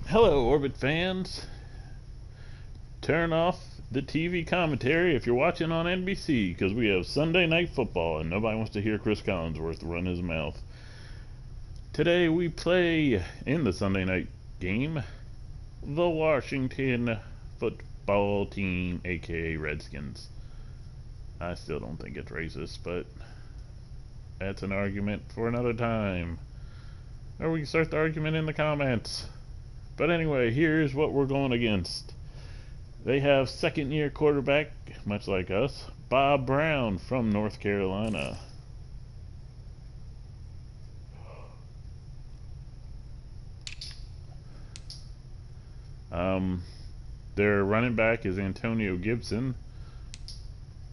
Hello, Orbit fans. Turn off the TV commentary if you're watching on NBC because we have Sunday Night Football and nobody wants to hear Chris Collinsworth run his mouth. Today we play in the Sunday night game the Washington football team, aka Redskins. I still don't think it's racist, but that's an argument for another time. Or we can start the argument in the comments. But anyway, here's what we're going against. They have second-year quarterback, much like us, Bob Brown from North Carolina. Their running back is Antonio Gibson,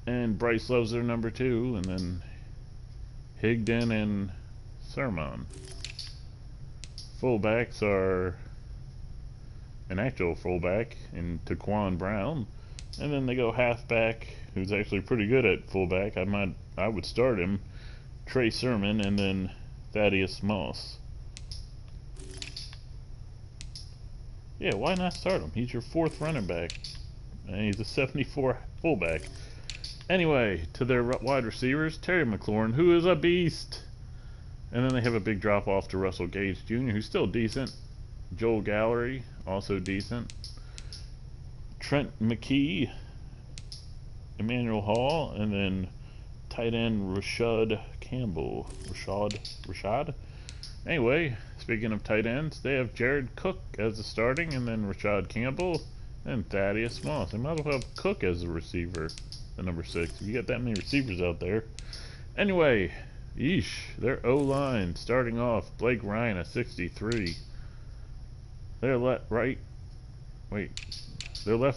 and Bryce Love's their number 2, and then Higdon and Sermon. Fullbacks are an actual fullback in Taquan Brown, and then they go halfback, who's actually pretty good at fullback. I would start him, Trey Sermon, and then Thaddeus Moss. Yeah, why not start him? He's your 4th running back, and he's a 74 fullback. Anyway, to their wide receivers, Terry McLaurin, who is a beast, and then they have a big drop off to Russell Gage Jr., who's still decent. Joel Gallery, also decent. Trent McKee, Emmanuel Hall, and then tight end Rashad Campbell. Rashad? Anyway, speaking of tight ends, they have Jared Cook as the starting, and then Rashad Campbell, and Thaddeus Moss. They might as well have Cook as the receiver, the number 6. If you got that many receivers out there. Anyway, yeesh, their O-line starting off, Blake Ryan at 63. Their left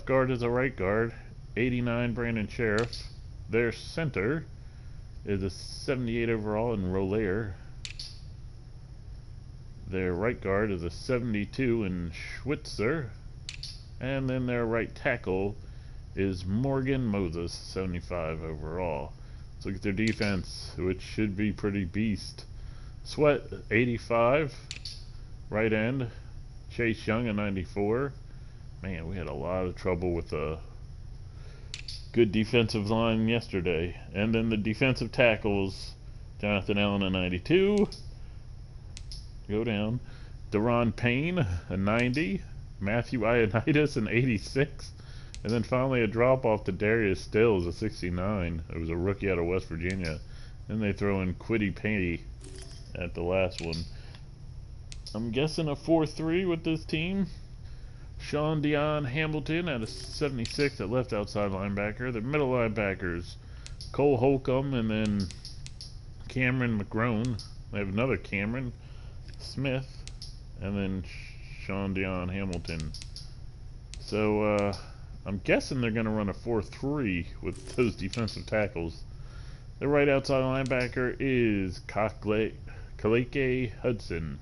guard is a right guard, 89 Brandon Sheriff. Their center is a 78 overall in Rollaire. Their right guard is a 72 in Schwitzer. And then their right tackle is Morgan Moses, 75 overall. Let's look at their defense, which should be pretty beast. Sweat, 85. Right end, Chase Young, a 94. Man, we had a lot of trouble with a good defensive line yesterday. And then the defensive tackles, Jonathan Allen, a 92. Go down. Deron Payne, a 90. Matthew Ioannidis, an 86. And then finally a drop off to Darius Stills, a 69. It was a rookie out of West Virginia. Then they throw in Kwity Paye at the last one. I'm guessing a 4-3 with this team. Sean Dion Hamilton at a 76 at left outside linebacker. The middle linebackers, Cole Holcomb and then Cameron McGrone. They have another Cameron Smith and then Sean Dion Hamilton. So I'm guessing they're going to run a 4-3 with those defensive tackles. The right outside linebacker is Kaleke Hudson.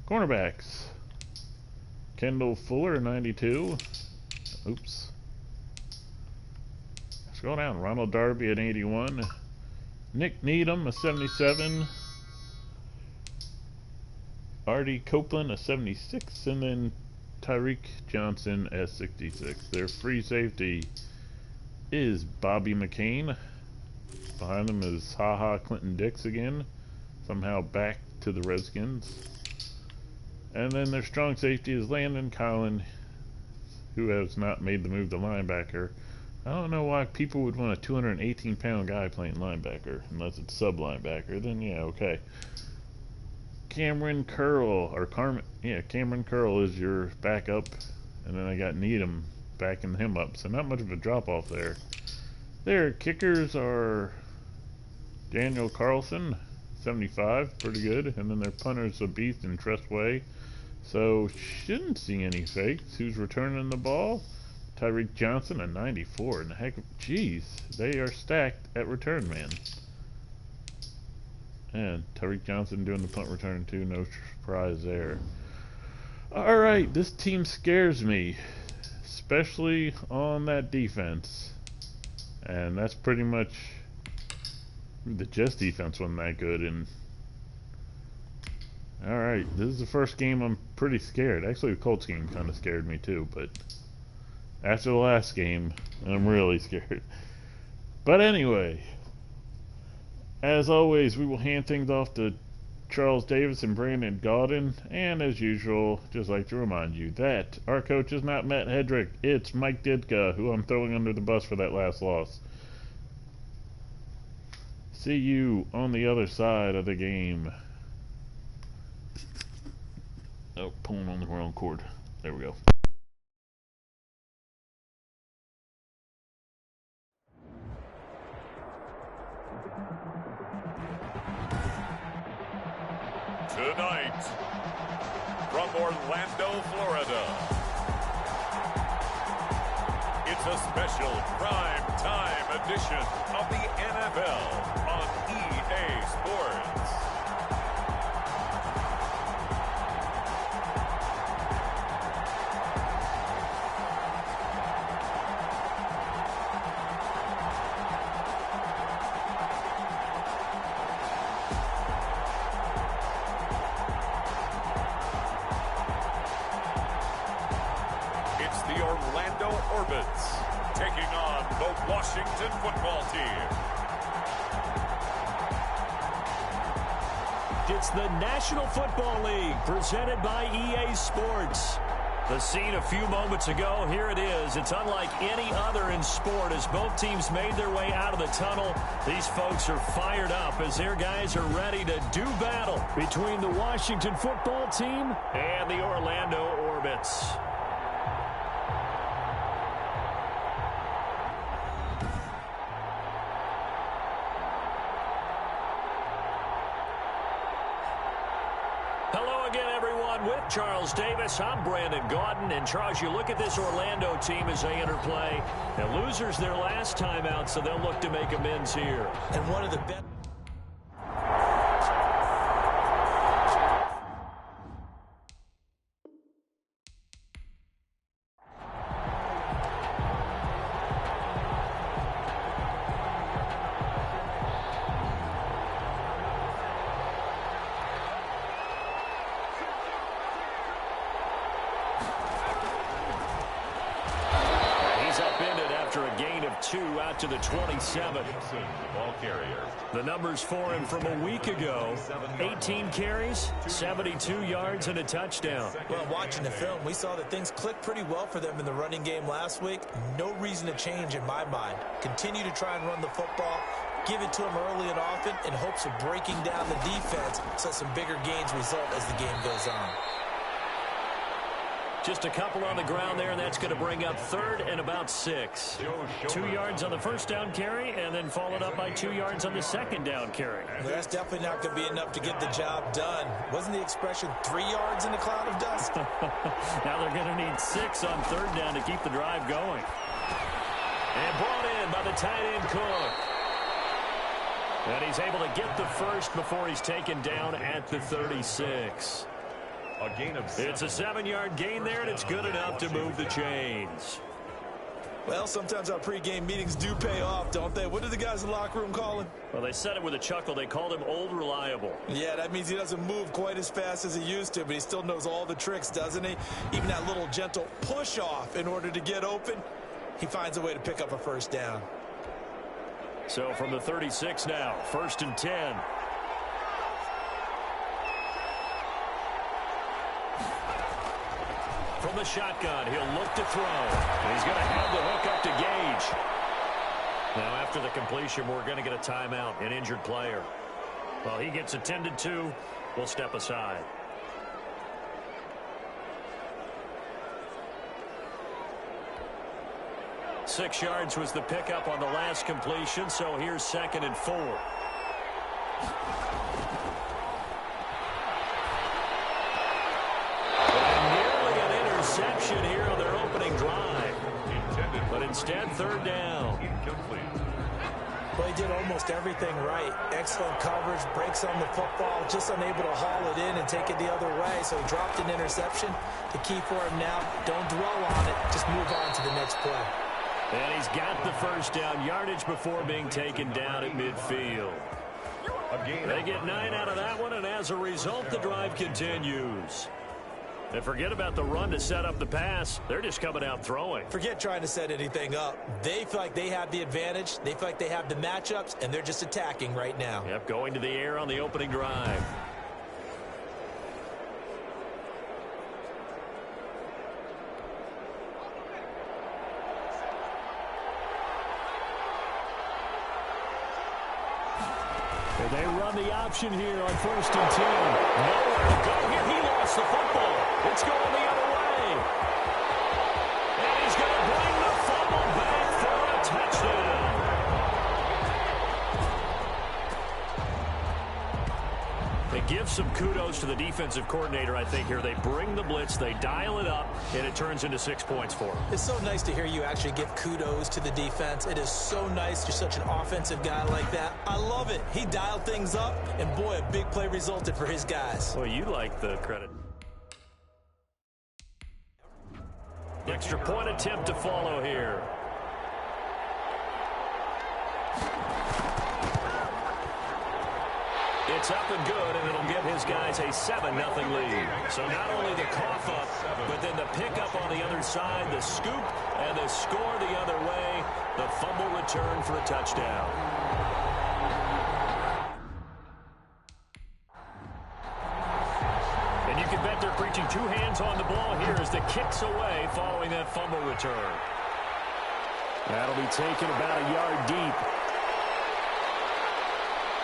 Cornerbacks, Kendall Fuller, 92. Oops. Scroll down. Ronald Darby at 81. Nick Needham, a 77. Artie Copeland, a 76. And then Tyreek Johnson at 66. Their free safety is Bobby McCain. Behind them is Clinton Dix again. Somehow back to the Redskins. And then their strong safety is Landon Collin, who has not made the move to linebacker. I don't know why people would want a 218-pound guy playing linebacker, unless it's sub-linebacker. Then yeah, okay. Cameron Curl is your backup, and then I got Needham backing him up. So not much of a drop-off there. Their kickers are Daniel Carlson, 75, pretty good. And then their punter's a beast in Tressway. So shouldn't see any fakes. Who's returning the ball? Tyreek Johnson, a 94. And jeez, they are stacked at return man. And Tyreek Johnson doing the punt return too, no surprise there. Alright, this team scares me, especially on that defense. And that's pretty much, the Jets defense wasn't that good, and Alright, this is the first game I'm pretty scared. Actually, the Colts game kind of scared me too, but after the last game, I'm really scared. But anyway, as always, we will hand things off to Charles Davis and Brandon Gaudin, and as usual, just like to remind you that our coach is not Matt Hedrick, it's Mike Ditka, who I'm throwing under the bus for that last loss. See you on the other side of the game. Oh, pulling on the wrong cord. There we go. Tonight, from Orlando, Florida, it's a special prime time edition of the NFL on EA Sports. It's the Orlando Orbits taking on the Washington football team. It's the National Football League presented by EA Sports. The scene a few moments ago, here it is. It's unlike any other in sport as both teams made their way out of the tunnel. These folks are fired up as their guys are ready to do battle between the Washington football team and the Orlando Orbits. Hello again, everyone. With Charles Davis, I'm Brandon Gaudin. And Charles, you look at this Orlando team as they enter play. And losers their last time out, so they'll look to make amends here. And one of the best. After a gain of 2 out to the 27. Ball carrier. The numbers for him from a week ago: 18 carries, 72 yards, and a touchdown. Well, watching the film, we saw that things clicked pretty well for them in the running game last week. No reason to change in my mind. Continue to try and run the football, give it to them early and often in hopes of breaking down the defense so some bigger gains result as the game goes on. Just a couple on the ground there, and that's going to bring up 3rd and about 6. 2 yards on the first down carry, and then followed up by 2 yards on the second down carry. Well, that's definitely not going to be enough to get the job done. Wasn't the expression 3 yards in a cloud of dust? Now they're going to need 6 on 3rd down to keep the drive going. And brought in by the tight end Cook. And he's able to get the first before he's taken down at the 36. A gain of 7. It's a 7-yard gain there, and it's good enough to move the chains. Well, sometimes our pregame meetings do pay off, don't they? What do the guys in the locker room call him? Well, they said it with a chuckle. They called him Old Reliable. Yeah, that means he doesn't move quite as fast as he used to, but he still knows all the tricks, doesn't he? Even that little gentle push-off in order to get open, he finds a way to pick up a first down. So from the 36 now, 1st and 10. From the shotgun, he'll look to throw. And he's going to have the hook up to Gage. Now, after the completion, we're going to get a timeout, an injured player. Well, he gets attended to. We'll step aside. Six yards was the pickup on the last completion, so here's 2nd and 4. Interception here on their opening drive. But instead, 3rd down. Well, he did almost everything right. Excellent coverage, breaks on the football, just unable to haul it in and take it the other way. So he dropped an interception. The key for him now, don't dwell on it. Just move on to the next play. And he's got the first down, yardage before being taken down at midfield. They get 9 out of that one, and as a result, the drive continues. And forget about the run to set up the pass. They're just coming out throwing. Forget trying to set anything up. They feel like they have the advantage. They feel like they have the matchups, and they're just attacking right now. Yep, going to the air on the opening drive. And they run the option here on 1st and 10. Nowhere to go here. He lost the football. It's going the other way. And he's going to bring the fumble back for a touchdown. It gives some kudos to the defensive coordinator, I think, here. They bring the blitz, they dial it up, and it turns into 6 points for them. It's so nice to hear you actually give kudos to the defense. It is so nice. You're such an offensive guy like that. I love it. He dialed things up, and boy, a big play resulted for his guys. Well, you like the credit. Extra point attempt to follow here. It's up and good, and it'll give his guys a 7-0 lead. So not only the cough up, but then the pickup on the other side, the scoop, and the score the other way. The fumble return for a touchdown. And you can bet they're preaching 2 hands on the ball here as the kick's away following that fumble return. That'll be taken about a yard deep.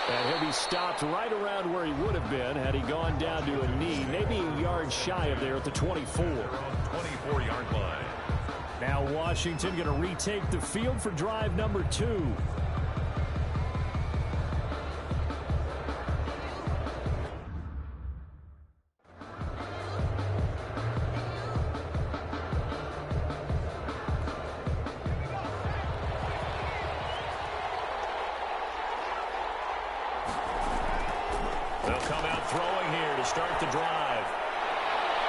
And he'll be stopped right around where he would have been had he gone down to a knee, maybe a yard shy of there at the 24. 24-yard line. Now Washington going to retake the field for drive number 2. They'll come out throwing here to start the drive.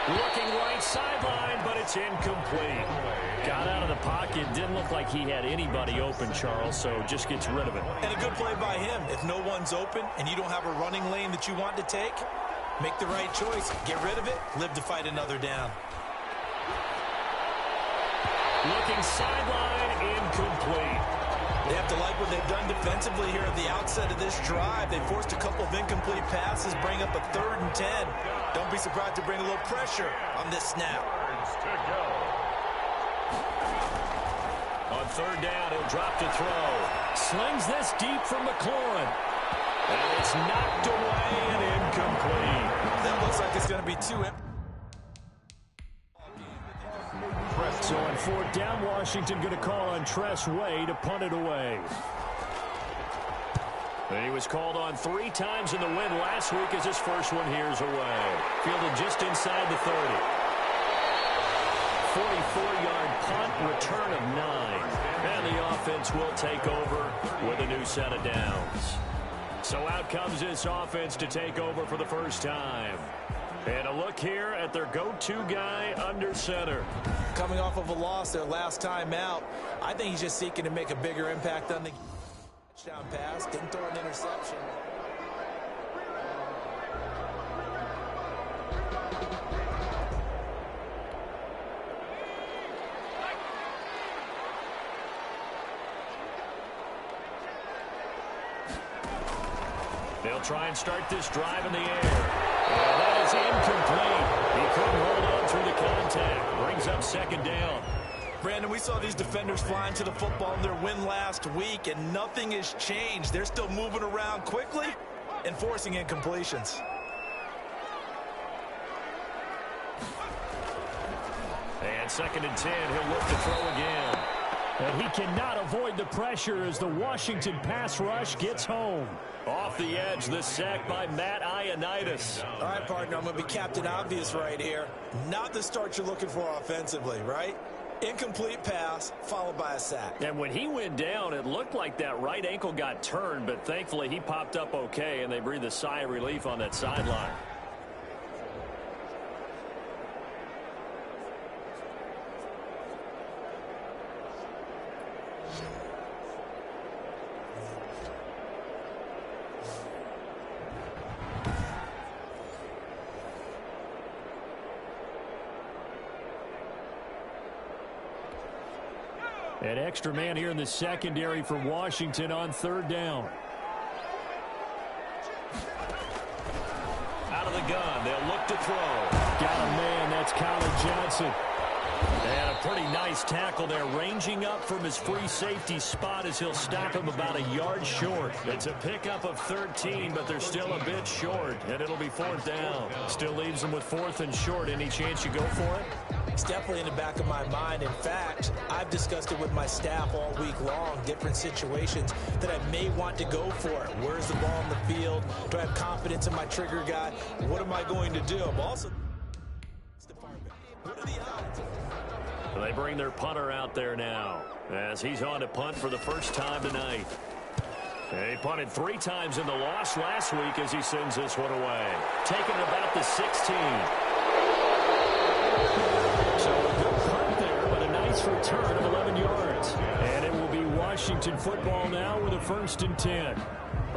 Looking right sideline, but it's incomplete. Got out of the pocket. Didn't look like he had anybody open, Charles, so just gets rid of it. And a good play by him. If no one's open and you don't have a running lane that you want to take, make the right choice. Get rid of it. Live to fight another down. Looking sideline, incomplete. They have to like what they've done defensively here at the outset of this drive. They forced a couple of incomplete passes, bring up a 3rd and 10. Don't be surprised to bring a little pressure on this snap. On 3rd down, he'll drop to throw. Slings this deep from McLaurin. And it's knocked away and incomplete. That looks like it's going to be 2 empty. So on 4th down, Washington going to call on Tress Way to punt it away. And he was called on 3 times in the win last week as his first one here's away. Fielded just inside the 30. 44-yard punt, return of 9. And the offense will take over with a new set of downs. So out comes this offense to take over for the first time. And a look here at their go-to guy under center. Coming off of a loss their last time out, I think he's just seeking to make a bigger impact on the touchdown pass. Didn't throw an interception. They'll try and start this drive in the air. And that is incomplete. He couldn't hold on through the contact. Brings up 2nd down. Brandon, we saw these defenders flying to the football in their win last week, and nothing has changed. They're still moving around quickly and forcing incompletions. And 2nd and 10, he'll look to throw again. And he cannot avoid the pressure as the Washington pass rush gets home. Off the edge, the sack by Matt Ioannidis. All right, partner, I'm going to be Captain Obvious right here. Not the start you're looking for offensively, right? Incomplete pass, followed by a sack. And when he went down, it looked like that right ankle got turned, but thankfully he popped up okay, and they breathed a sigh of relief on that sideline. An extra man here in the secondary for Washington on third down. Out of the gun, they'll look to throw. Got a man, that's Colin Johnson. And a pretty nice tackle there, ranging up from his free safety spot as he'll stop him about a yard short. It's a pickup of 13, but they're still a bit short, and it'll be fourth down. Still leaves them with fourth and short. Any chance you go for it? It's definitely in the back of my mind. In fact, I've discussed it with my staff all week long, different situations that I may want to go for it. Where's the ball on the field? Do I have confidence in my trigger guy? What am I going to do? I'm also... What are the odds? They bring their punter out there now as he's on to punt for the first time tonight. He punted 3 times in the loss last week as he sends this one away. Taking it about the 16. So a good punt there, but a nice return of 11 yards. And it will be Washington football now with a 1st and 10.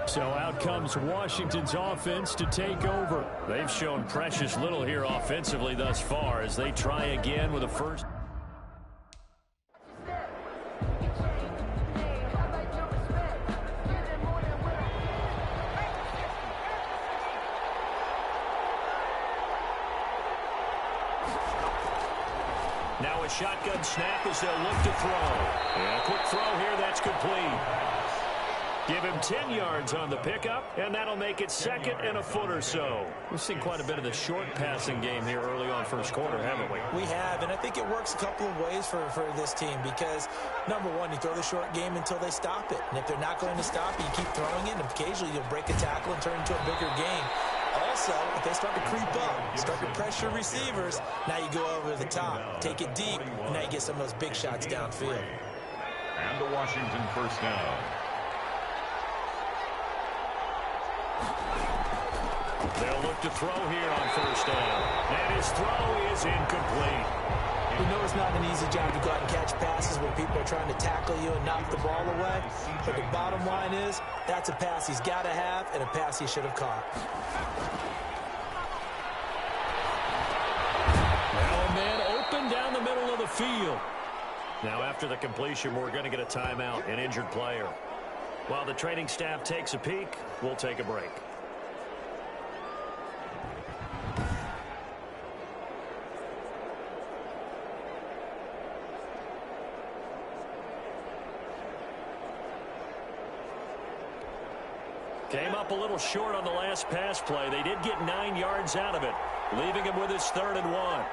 So out comes Washington's offense to take over. They've shown precious little here offensively thus far as they try again with a first. Now a shotgun snap as they'll look to throw. And a quick throw here, that's complete. Give him 10 yards on the pickup, and that'll make it 2nd and a foot or so. We've seen quite a bit of the short passing game here early on first quarter, haven't we? We have, and I think it works a couple of ways for this team because, number one, you throw the short game until they stop it. And if they're not going to stop it, you keep throwing it, and occasionally you'll break a tackle and turn it into a bigger game. Also, if they start to creep up, start to pressure receivers, now you go over the top, take it deep, and now you get some of those big shots downfield. And the Washington first down. They'll look to throw here on first down. And his throw is incomplete. We know it's not an easy job to go out and catch passes when people are trying to tackle you and knock the ball away. But the bottom line is, that's a pass he's got to have and a pass he should have caught. Now a man open down the middle of the field. Now after the completion, we're going to get a timeout, an injured player. While the training staff takes a peek, we'll take a break. Came up a little short on the last pass play. They did get 9 yards out of it, leaving him with his 3rd and 1.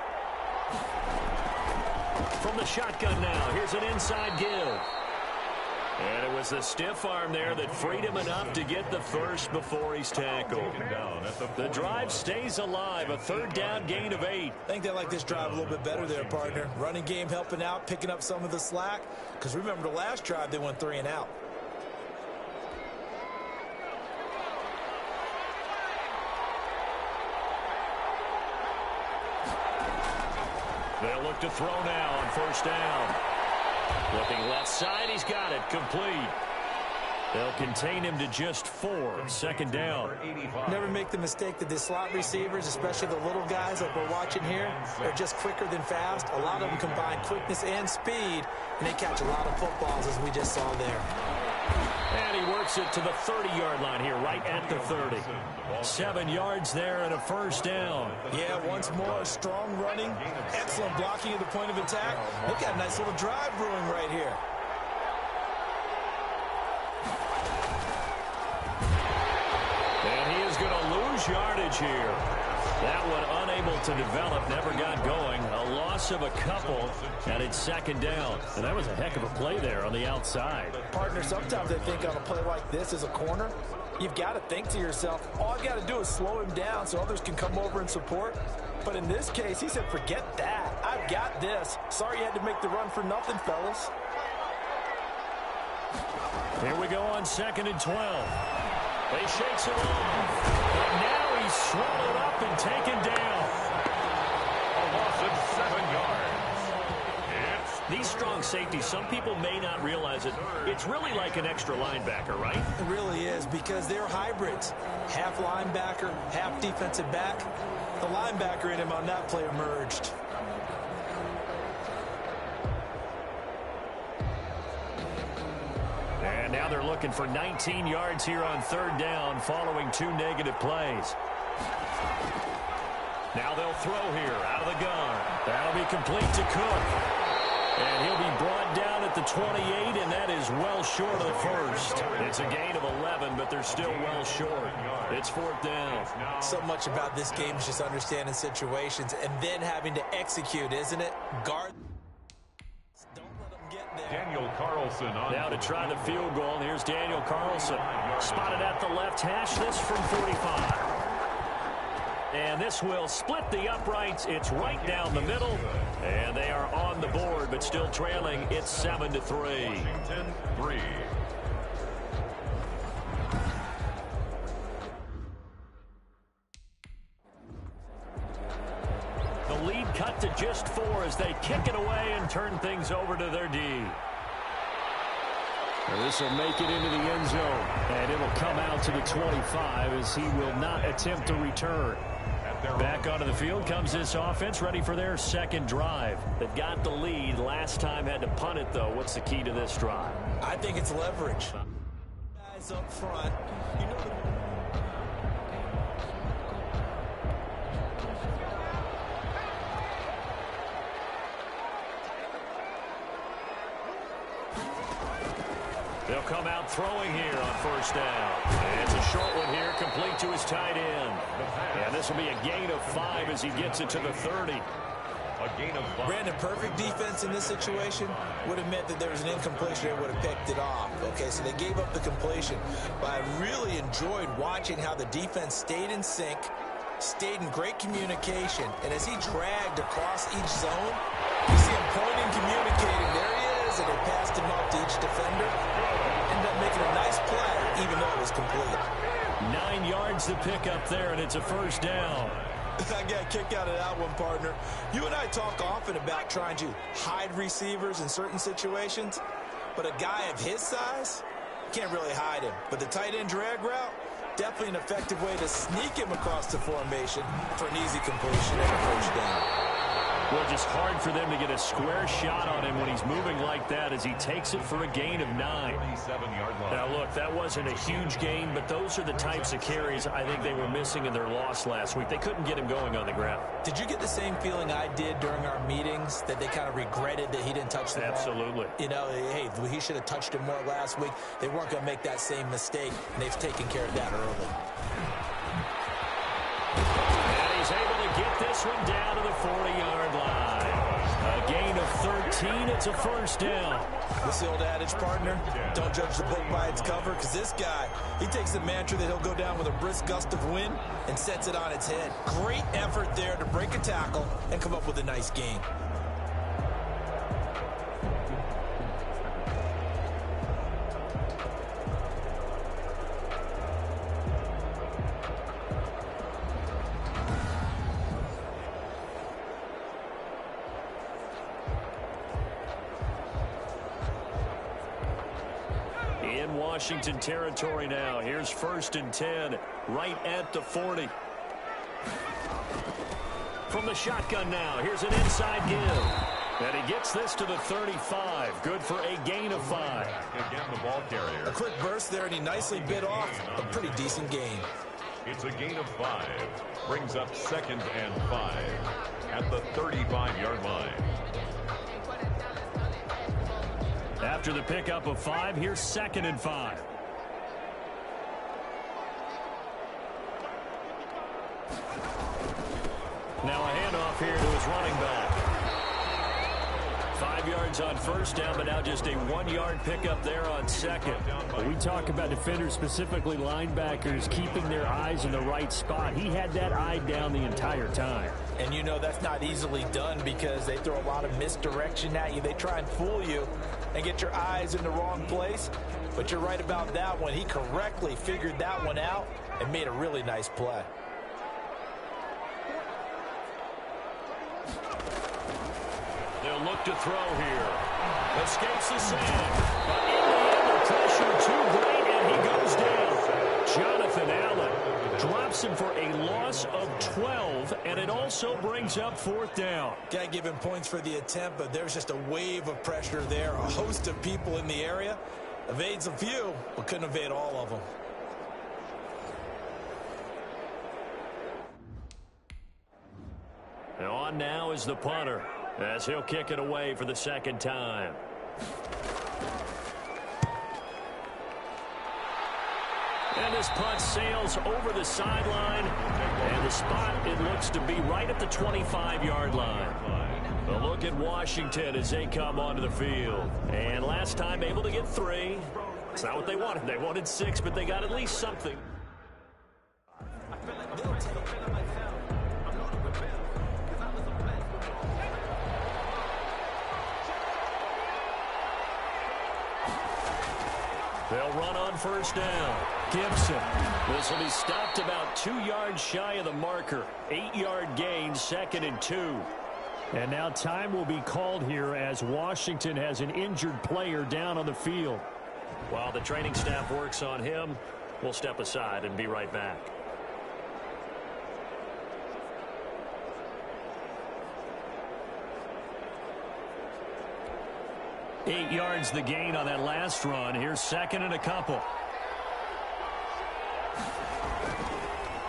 From the shotgun now, here's an inside give. And it was the stiff arm there that freed him enough to get the first before he's tackled. The drive stays alive, a 3rd down gain of 8. I think they like this drive a little bit better there, partner. Running game helping out, picking up some of the slack. Because remember the last drive, they went 3 and out. They'll look to throw now on first down. Looking left side, he's got it, complete. They'll contain him to just 4, 2nd down. Never make the mistake that the slot receivers, especially the little guys like we're watching here, are just quicker than fast. A lot of them combine quickness and speed, and they catch a lot of footballs as we just saw there. And he works it to the 30-yard line here, right at the 30. 7 yards there and a first down. Yeah, once more, strong running, excellent blocking at the point of attack. Look at a nice little drive brewing right here. And he is going to lose yardage here. That one unable to develop, never got going. A loss of a couple, and it's 2nd down. And that was a heck of a play there on the outside. Partner, sometimes I think on a play like this as a corner, you've got to think to yourself, all I've got to do is slow him down so others can come over and support. But in this case, he said, forget that. I've got this. Sorry you had to make the run for nothing, fellas. Here we go on 2nd and 12. They shakes it off. But now he's swallowed up and taken down. A loss of 7 yards. These strong safeties, some people may not realize it. It's really like an extra linebacker, right? It really is, because they're hybrids. Half linebacker, half defensive back. The linebacker in him on that play emerged. Now they're looking for 19 yards here on third down following 2 negative plays. Now they'll throw here out of the gun. That'll be complete to Cook. And he'll be brought down at the 28, and that is well short of the first. It's a gain of 11, but they're still well short. It's fourth down. So much about this game is just understanding situations and then having to execute, isn't it? Guard. Don't let them get there. Daniel Carlson on. Now to try the field goal. Here's Daniel Carlson. Spotted at the left hash. This from 45. And this will split the uprights. It's right down the middle. And they are on the board, but still trailing. It's 7-3. Washington 3. The lead cut to just 4 as they kick it away and turn things over to their D. This will make it into the end zone. And it'll come out to the 25 as he will not attempt to return. Back onto the field comes this offense, ready for their second drive. They've got the lead. Last time had to punt it, though. What's the key to this drive? I think it's leverage. Guys up front. You know They'll come out throwing here on first down. And it's a short one here, complete to his tight end. And this will be a gain of 5 as he gets it to the 30. A gain of 5. Brandon, perfect defense in this situation would have meant that there was an incompletion. They would have picked it off. Okay, so they gave up the completion. But I really enjoyed watching how the defense stayed in sync, stayed in great communication. And as he dragged across each zone, you see him pointing, communicating. There he is, and they passed him off to each defender. Ended up making a nice play, even though it was complete. 9 yards to pick up there, and it's a first down. I got a kick out of that one, partner. You and I talk often about trying to hide receivers in certain situations, but a guy of his size, can't really hide him. But the tight end drag route, definitely an effective way to sneak him across the formation for an easy completion and a first down. Well, just hard for them to get a square shot on him when he's moving like that as he takes it for a gain of 9. 37-yard line. Now, look, that wasn't a huge gain, but those are the types of carries I think they were missing in their loss last week. They couldn't get him going on the ground. Did you get the same feeling I did during our meetings, that they kind of regretted that he didn't touch the ball? Absolutely. You know, hey, he should have touched it more last week. They weren't going to make that same mistake, and they've taken care of that early. And he's able to get this one down to the 40-yard line. A gain of 13. It's a first down. What's the old adage, partner? Don't judge the book by its cover, because this guy, he takes the mantra that he'll go down with a brisk gust of wind and sets it on its head. Great effort there to break a tackle and come up with a nice gain. Washington territory now. Here's 1st and 10, right at the 40. From the shotgun now, here's an inside give. And he gets this to the 35. Good for a gain of 5. Again, the ball carrier. A quick burst there, and he nicely bit off a pretty decent gain. It's a gain of 5. Brings up 2nd and 5 at the 35-yard line. After the pickup of 5, here's 2nd and 5. Now a handoff here to his running back. 5 yards on first down, but now just a 1-yard pickup there on 2nd. We talk about defenders, specifically linebackers, keeping their eyes in the right spot. He had that eye down the entire time. And you know that's not easily done because they throw a lot of misdirection at you. They try and fool you and get your eyes in the wrong place. But you're right about that one. He correctly figured that one out and made a really nice play. They'll look to throw here. Escapes the sand. But in the end, the pressure too great, and he goes down. Jonathan Allen drops him for a loss of 12, and it also brings up 4th down. Can't give him points for the attempt, but there's just a wave of pressure there, a host of people in the area, Evades a few, but couldn't evade all of them. And on now is the punter, as he'll kick it away for the second time. And this punt sails over the sideline. And the spot, it looks to be right at the 25-yard line. A look at Washington as they come onto the field. And last time able to get 3. It's not what they wanted. They wanted 6, but they got at least something. They'll run on first down. Gibson. This will be stopped about 2 yards shy of the marker. 8-yard gain, 2nd and 2. And now time will be called here as Washington has an injured player down on the field. While the training staff works on him, we'll step aside and be right back. Eight yards the gain on that last run. Here's 2nd and a couple.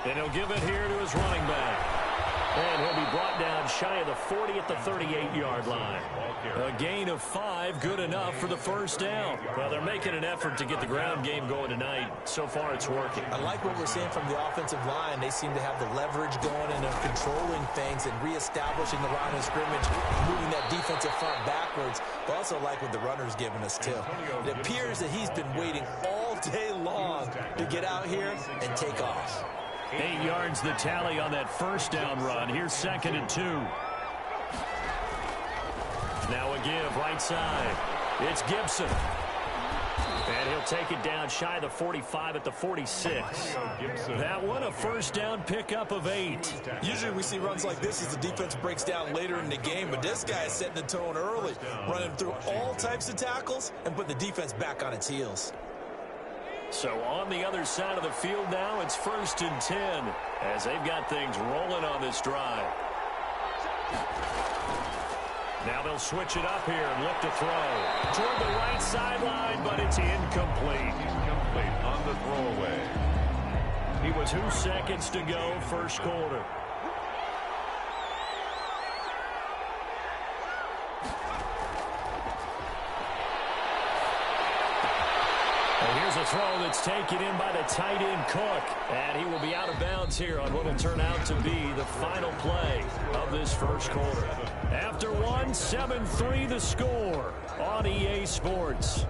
And he'll give it here to his running back. And he'll be brought down shy of the 40 at the 38-yard line. A gain of 5, good enough for the first down. Well, they're making an effort to get the ground game going tonight. So far, it's working. I like what we're seeing from the offensive line. They seem to have the leverage going and they're controlling things and reestablishing the line of scrimmage, moving that defensive front backwards. But also like what the runner's giving us, too. It appears that he's been waiting all day long to get out here and take off. 8 yards the tally on that first down run. Here's 2nd and 2. Now a give right side. It's Gibson. And he'll take it down shy of the 45 at the 46. That one a first down pickup of 8. Usually we see runs like this as the defense breaks down later in the game, but this guy is setting the tone early, running through all types of tackles and putting the defense back on its heels. So on the other side of the field now, it's 1st and 10 as they've got things rolling on this drive. Now they'll switch it up here and look to throw. Toward the right sideline, but it's incomplete. Incomplete on the throwaway. He was 2 seconds to go, first quarter. Here's a throw that's taken in by the tight end Cook. And he will be out of bounds here on what will turn out to be the final play of this first quarter. After 1, 7-3 the score on EA Sports.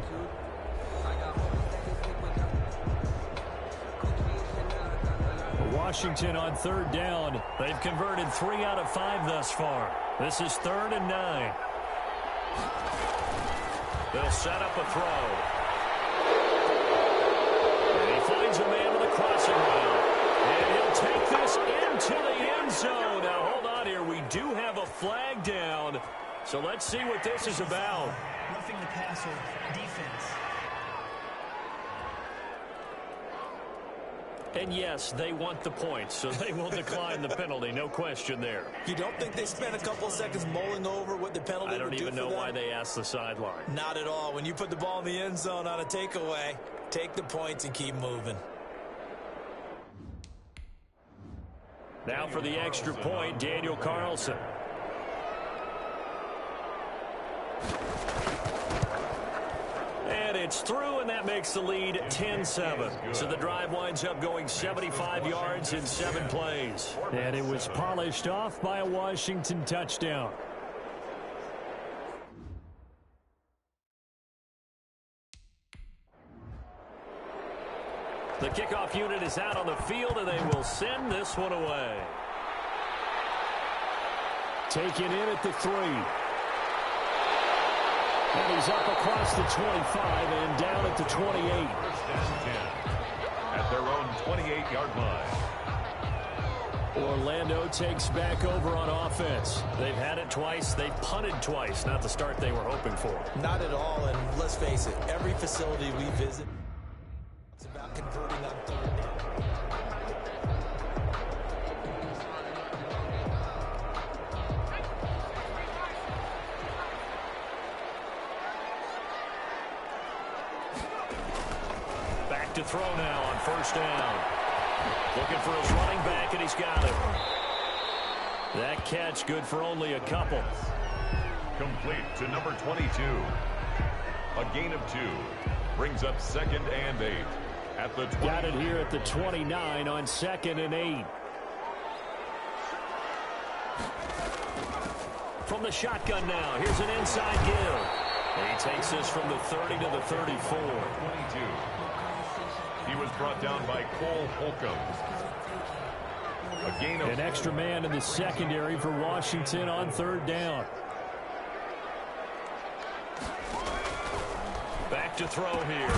Washington on 3rd down. They've converted 3 out of 5 thus far. This is 3rd and 9. They'll set up a throw. Finds a man with a crossing route. And he'll take this into the end zone. Now, hold on here. We do have a flag down. So let's see what this is about. Roughing the passer, defense. And yes, they want the points, so they will decline the penalty. No question there. You don't think they spent a couple of seconds mulling over what the penalty would do for them? I don't even know why they asked the sideline. Not at all. When you put the ball in the end zone on a takeaway, take the points and keep moving. Now for the extra point, Daniel Carlson. And it's through, and that makes the lead 10-7. So the drive winds up going 75 yards in 7 plays. And it was polished off by a Washington touchdown. The kickoff unit is out on the field, and they will send this one away. Taken in at the 3. And he's up across the 25 and down at the 28. At their own 28-yard line. Orlando takes back over on offense. They've had it twice. They've punted twice. Not the start they were hoping for. Not at all, and let's face it, every facility we visit, it's about converting on 3rd down. to throw now on first down. Looking for his running back, and he's got it. That catch good for only a couple. Complete to number 22. A gain of 2. Brings up 2nd and 8. At the 20. Got it here at the 29 on 2nd and 8. From the shotgun now, here's an inside give. And he takes this from the 30 to the 34. 22. He was brought down by Cole Holcomb. A gain of an extra man in the secondary for Washington on 3rd down. Back to throw here.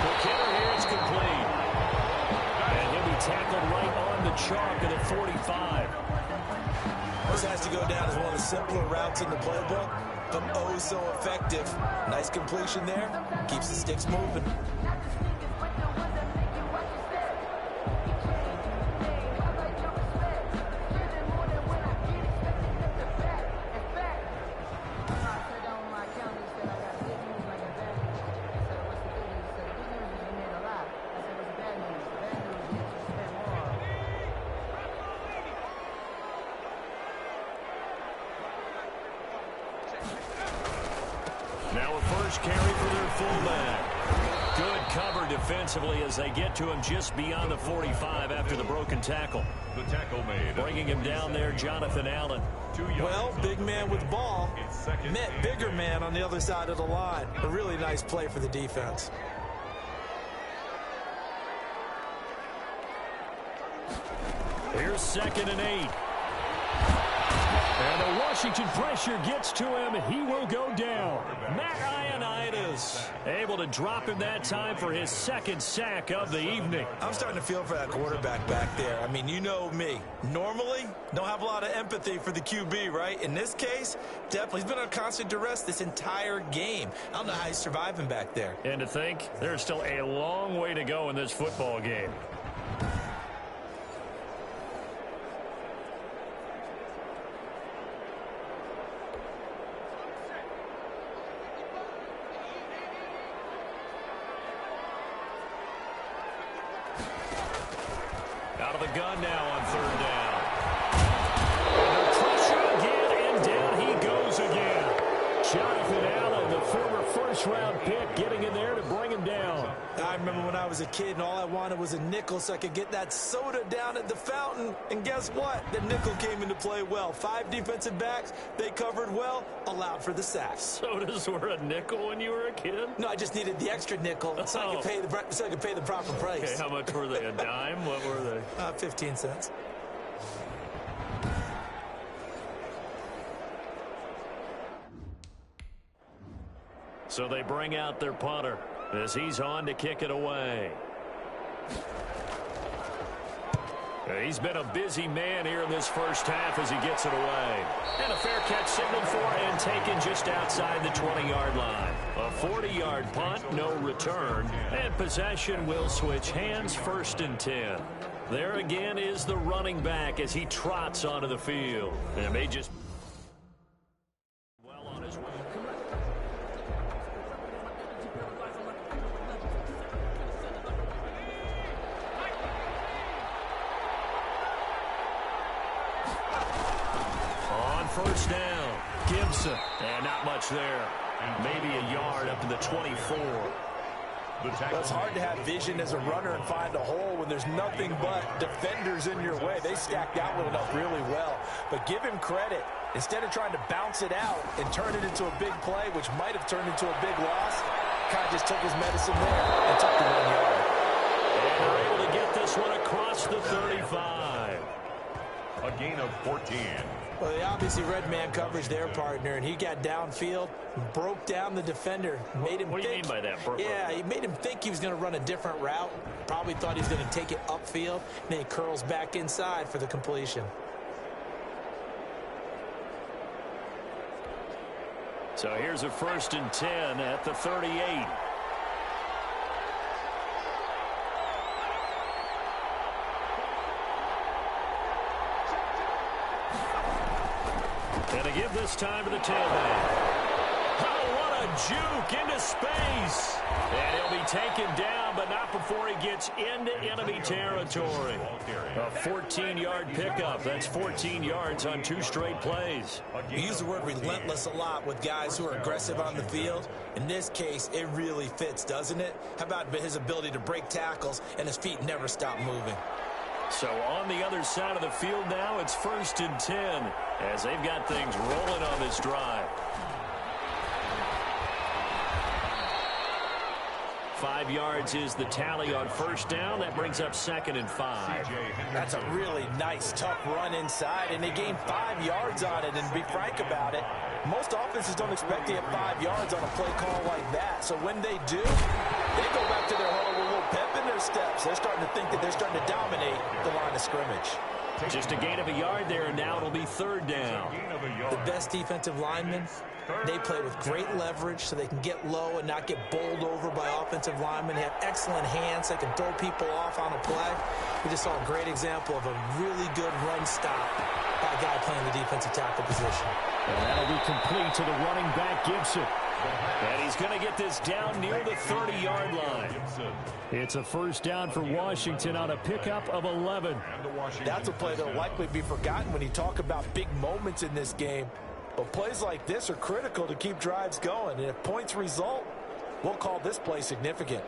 McKinnon here is complete. And he'll be tackled right on the chalk at the 45. This has to go down as one of the simpler routes in the playbook, but oh so effective. Nice completion there. Keeps the sticks moving. Now a first carry for their fullback. Good cover defensively as they get to him just beyond the 45 after the broken tackle. the tackle made. Bringing him down there, Jonathan Allen. Well, big man with the ball met bigger man on the other side of the line. A really nice play for the defense. Here's 2nd and 8. And the Washington pressure gets to him. He will go down. Matt Ioannidis able to drop him that time for his 2nd sack of the evening. I'm starting to feel for that quarterback back there. I mean, you know me. Normally, don't have a lot of empathy for the QB, right? In this case, definitely. He's been on constant duress this entire game. I don't know how he's surviving back there. And to think, there's still a long way to go in this football game. Out of the gun now on 3rd down. The pressure again, and down he goes again. Jonathan Allen, the former first-round pick, getting in there to bring him down. I remember when I was a kid and all I wanted was a nickel so I could get that soda down at the fountain. And guess what? The nickel came into play well. 5 defensive backs, they covered well, allowed for the sacks. Sodas were a nickel when you were a kid? No, I just needed the extra nickel so I could pay the proper price. Okay, how much were they? A dime? What were they? 15 cents. So they bring out their punter as he's on to kick it away. He's been a busy man here in this first half as he gets it away. And a fair catch signaled for and taken just outside the 20-yard line. A 40-yard punt, no return. And possession will switch hands, 1st and 10. There again is the running back as he trots onto the field. And it may just well on his way. On 1st down, Gibson. And not much there. Maybe a yard up to the 24. It's hard to have vision as a runner and find a hole when there's nothing but defenders in your way. They stacked that one up really well. But give him credit. Instead of trying to bounce it out and turn it into a big play, which might have turned into a big loss, kind of just took his medicine there and took the 1 yard. And they're able to get this one across the 35. A gain of 14. Well, they obviously read man coverage their partner, and he got downfield, broke down the defender, made him What do you mean by that? Yeah, he made him think he was going to run a different route. Probably thought he was going to take it upfield, and then he curls back inside for the completion. So here's a 1st and 10 at the 38. And to give this time to the tailback. Oh, what a juke into space. And he'll be taken down, but not before he gets into enemy territory. A 14-yard pickup. That's 14 yards on 2 straight plays. You use the word relentless a lot with guys who are aggressive on the field. In this case, it really fits, doesn't it? How about his ability to break tackles and his feet never stop moving? So on the other side of the field now, it's 1st and 10 as they've got things rolling on this drive. 5 yards is the tally on 1st down. That brings up 2nd and 5. That's a really nice, tough run inside, and they gained 5 yards on it. And to be frank about it, most offenses don't expect to get 5 yards on a play call like that. So when they do, they go back to their huddle with a little pep in their steps. They're starting to think that they're starting to dominate the line of scrimmage. Just a gain of a yard there, and now it'll be 3rd down. The best defensive linemen, they play with great leverage so they can get low and not get bowled over by offensive linemen. They have excellent hands. They can throw people off on a play. We just saw a great example of a really good run stop by a guy playing the defensive tackle position. And that'll be complete to the running back, Gibson. And he's going to get this down near the 30-yard line. It's a 1st down for Washington on a pickup of 11. That's a play that will likely be forgotten when you talk about big moments in this game. But plays like this are critical to keep drives going. And if points result, we'll call this play significant.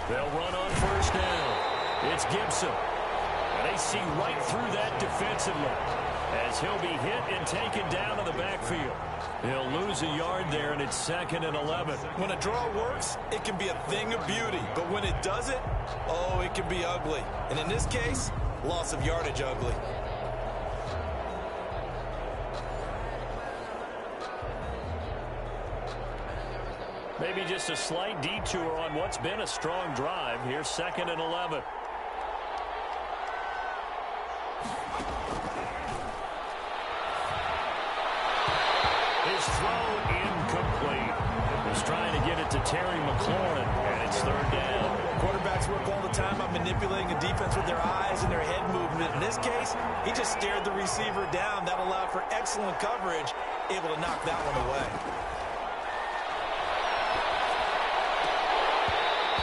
They'll run on 1st down. It's Gibson. And they see right through that defensively as he'll be hit and taken down to the backfield. He'll lose a yard there, and it's 2nd and 11. When a draw works, it can be a thing of beauty. But when it doesn't, oh, it can be ugly. And in this case, loss of yardage ugly. Maybe just a slight detour on what's been a strong drive. Here's 2nd and 11. His throw incomplete. He's trying to get it to Terry McLaurin, and it's 3rd down. Quarterbacks work all the time on manipulating a defense with their eyes and their head movement. In this case, he just stared the receiver down. That allowed for excellent coverage, able to knock that one away.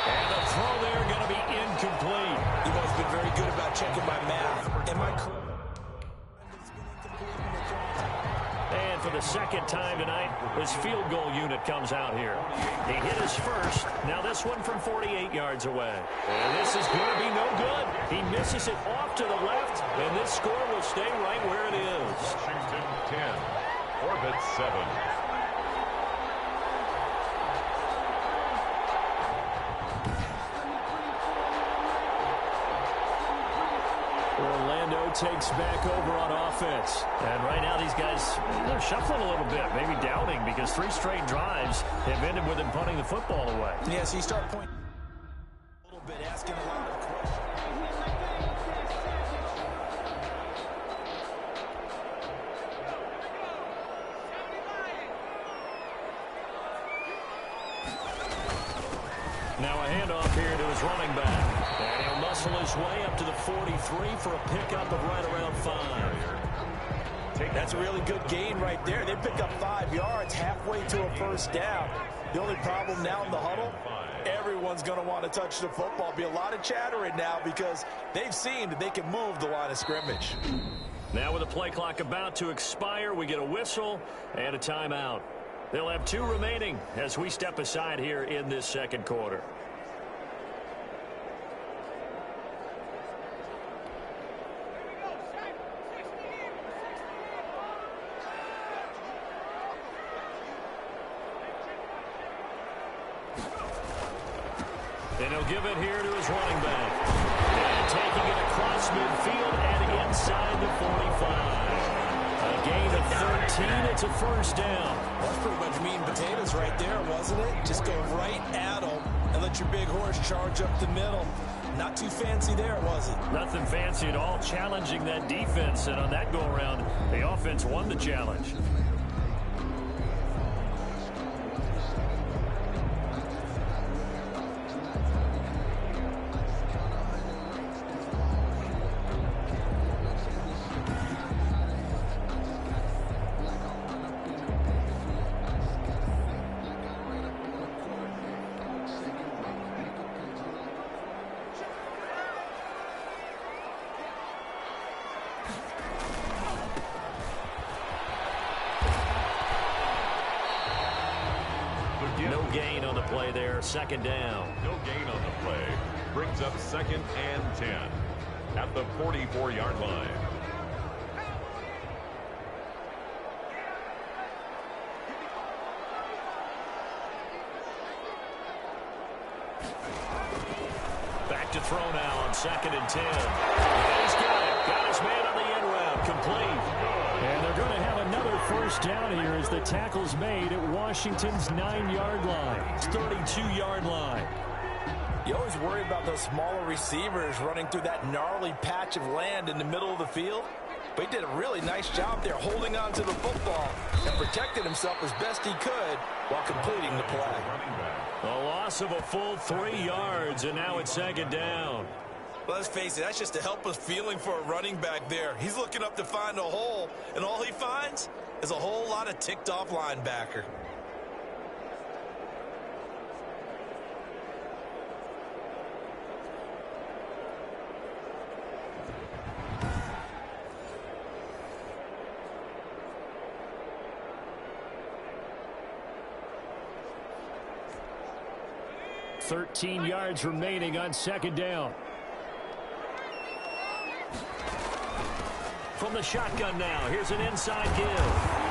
And the throw there going to be incomplete. You've always been very good about checking my math. Am I correct? And for the 2nd time tonight, his field goal unit comes out here. He hit his first. Now this one from 48 yards away. And this is going to be no good. He misses it off to the left, and this score will stay right where it is. Washington 10, Orbit 7. Orlando takes back over on offense. And right now these guys, they're shuffling a little bit, maybe doubting, because 3 straight drives have ended with them punting the football away. Yeah, so you start pointing a little bit, asking a lot of questions. Now a handoff here to his running back. And he'll muscle his way up to the 43 for a pickup of right around 5. That's a really good gain right there. They pick up 5 yards halfway to a 1st down. The only problem now in the huddle, everyone's going to want to touch the football. Be a lot of chattering now because they've seen that they can move the line of scrimmage. Now with the play clock about to expire, we get a whistle and a timeout. They'll have 2 remaining as we step aside here in this 2nd quarter. And he'll give it here to his running back. And taking it across midfield and inside the 45. A gain of 13. It's a 1st down. That's pretty much meat and potatoes right there, wasn't it? Just go right at them and let your big horse charge up the middle. Not too fancy there, was it? Nothing fancy at all. Challenging that defense. And on that go-around, the offense won the challenge. No gain on the play there. Second down. No gain on the play. Brings up 2nd and 10 at the 44-yard line. Back to throw now on 2nd and 10. And he's got it. Got his man on the end route. Complete. And they're going to have another first down here as the tackle's made at Washington's 9-yard line. 32-yard line. You always worry about those smaller receivers running through that gnarly patch of land in the middle of the field. But he did a really nice job there holding on to the football and protected himself as best he could while completing the play. A loss of a full 3 yards, and now it's 2nd down. Well, let's face it, that's just a helpless feeling for a running back there. He's looking up to find a hole, and all he finds is a whole lot of ticked-off linebacker. $13 yards remaining on 2nd down. From the shotgun now, here's an inside give.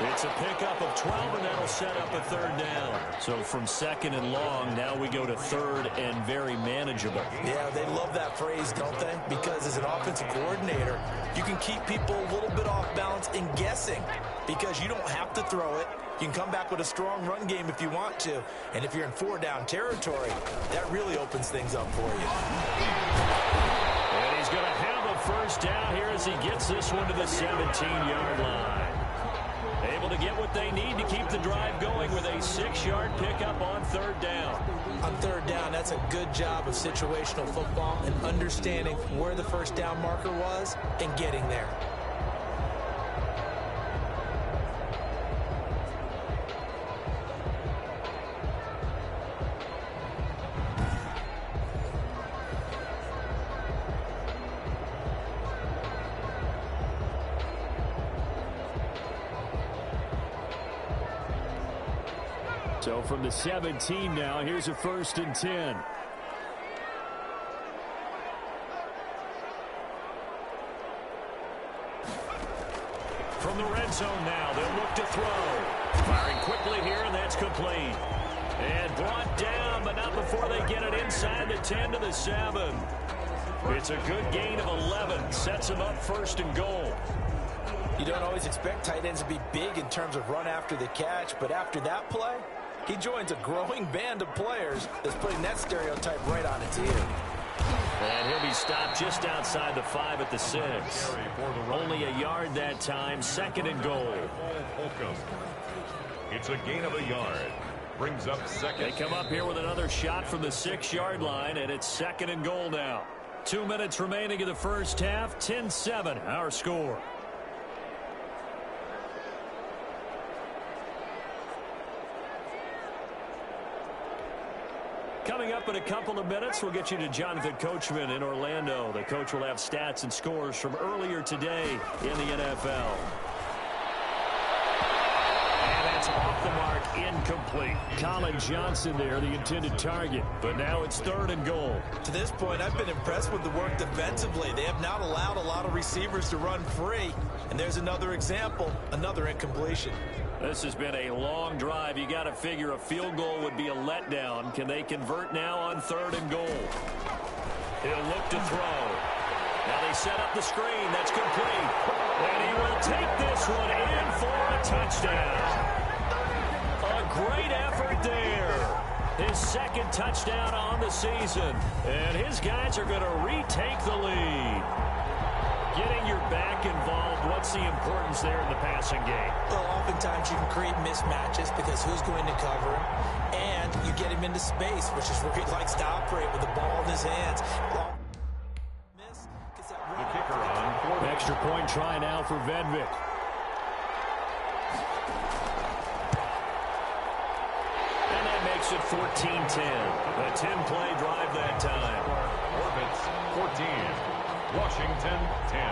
It's a pickup of 12, and that'll set up a 3rd down. So from 2nd and long, now we go to 3rd and very manageable. Yeah, they love that phrase, don't they? Because as an offensive coordinator, you can keep people a little bit off balance and guessing because you don't have to throw it. You can come back with a strong run game if you want to. And if you're in 4-down territory, that really opens things up for you. And he's going to have a first down here as he gets this one to the 17-yard line. Able to get what they need to keep the drive going with a 6-yard pickup on 3rd down. On 3rd down, that's a good job of situational football and understanding where the first down marker was and getting there. So from the 17 now, here's a 1st and 10. From the red zone now, they'll look to throw. Firing quickly here, and that's complete. And brought down, but not before they get it inside the 10 to the 7. It's a good gain of 11. Sets them up 1st and goal. You don't always expect tight ends to be big in terms of run after the catch, but after that play, he joins a growing band of players that's putting that stereotype right on its ear. And he'll be stopped just outside the 5 at the 6. Only a yard that time, 2nd and goal. It's a gain of a yard. Brings up 2nd. They come up here with another shot from the 6-yard line, and it's 2nd and goal now. 2 minutes remaining in the first half, 10-7, our score. Coming up in a couple of minutes, we'll get you to Jonathan Coachman in Orlando. The coach will have stats and scores from earlier today in the NFL. And that's off the mark, incomplete. Colin Johnson there, the intended target. But now it's 3rd and goal. To this point, I've been impressed with the work defensively. They have not allowed a lot of receivers to run free. And there's another example, another incompletion. This has been a long drive. You got to figure a field goal would be a letdown. Can they convert now on 3rd and goal? He'll look to throw. Now they set up the screen. That's complete. And he will take this one in for a touchdown. A great effort there. His 2nd touchdown on the season. And his guys are going to retake the lead. Getting your back involved, what's the importance there in the passing game? Well, oftentimes you can create mismatches because who's going to cover him, and you get him into space, which is where he likes to operate with the ball in his hands. The kicker on. Extra point try now for Vedvik. And that makes it 14-10. A 10-play drive that time. Orbits 14. Washington 10.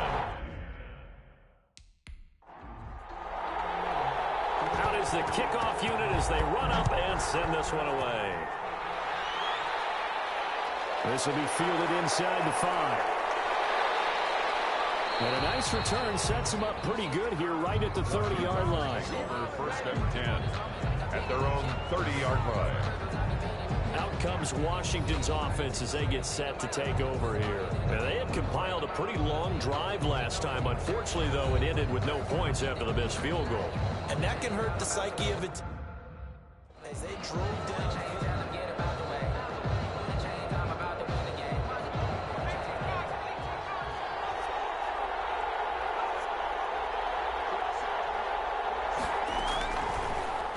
Out is is the kickoff unit as they run up and send this one away. This will be fielded inside the 5. And a nice return sets them up pretty good here right at the 30-yard line. Over first and 10 at their own 30-yard line. Out comes Washington's offense as they get set to take over here. Now, they had compiled a pretty long drive last time. Unfortunately, though, it ended with no points after the missed field goal. And that can hurt the psyche of it as they drove down.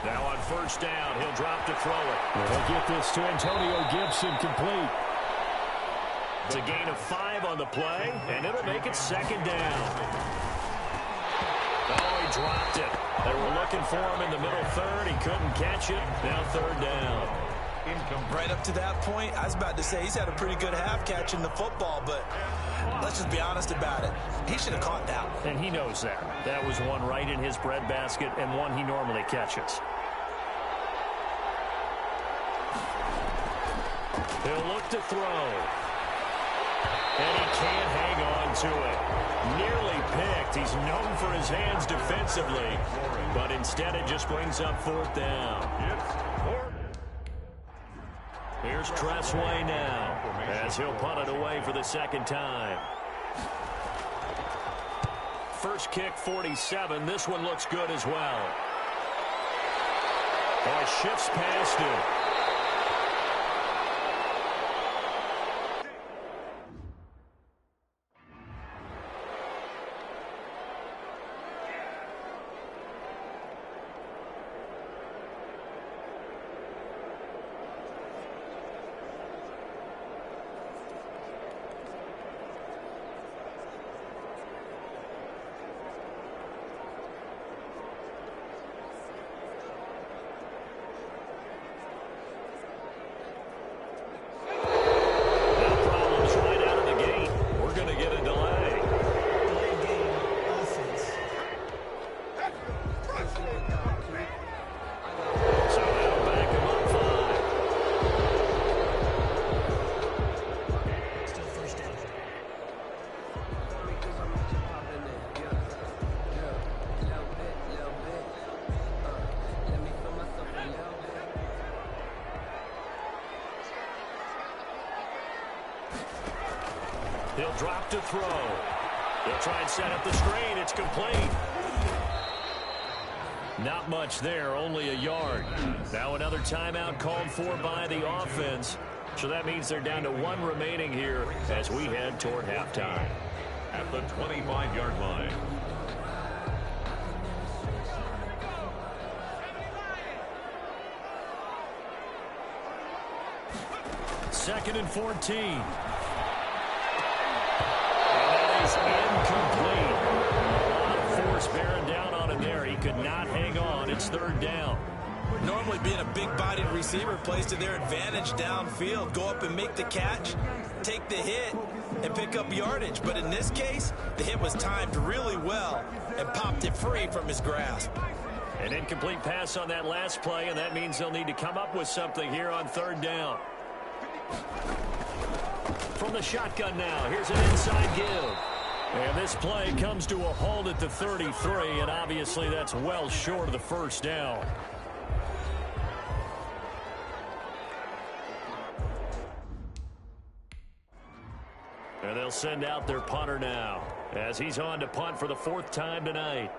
Now on first down, he'll drop to throw it. They'll get this to Antonio Gibson complete. It's a gain of 5 on the play, and it'll make it second down. Oh, he dropped it. They were looking for him in the middle third. He couldn't catch it. Now third down. Right up to that point, I was about to say he's had a pretty good half catching the football, but let's just be honest about it. He should have caught that one. And he knows that. That was one right in his breadbasket and one he normally catches. He'll look to throw. And he can't hang on to it. Nearly picked. He's known for his hands defensively, but instead it just brings up fourth down. Here's Tressway now as he'll punt it away for the second time. First kick, 47. This one looks good as well. Boy, shifts past him. He'll drop to throw. He'll try and set up the screen. It's complete. Not much there, only a yard. Now another timeout called for by the offense. So that means they're down to 1 remaining here as we head toward halftime. At the 25-yard line. Second and 14. And that is incomplete. A lot of force bearing down on him there. He could not hang on. It's third down. Normally being a big-bodied receiver plays to their advantage downfield. Go up and make the catch, take the hit, and pick up yardage. But in this case, the hit was timed really well and popped it free from his grasp. An incomplete pass on that last play, and that means they'll need to come up with something here on third down. From the shotgun now, here's an inside give. And this play comes to a halt at the 33, and obviously that's well short of the first down. And they'll send out their punter now as he's on to punt for the 4th time tonight.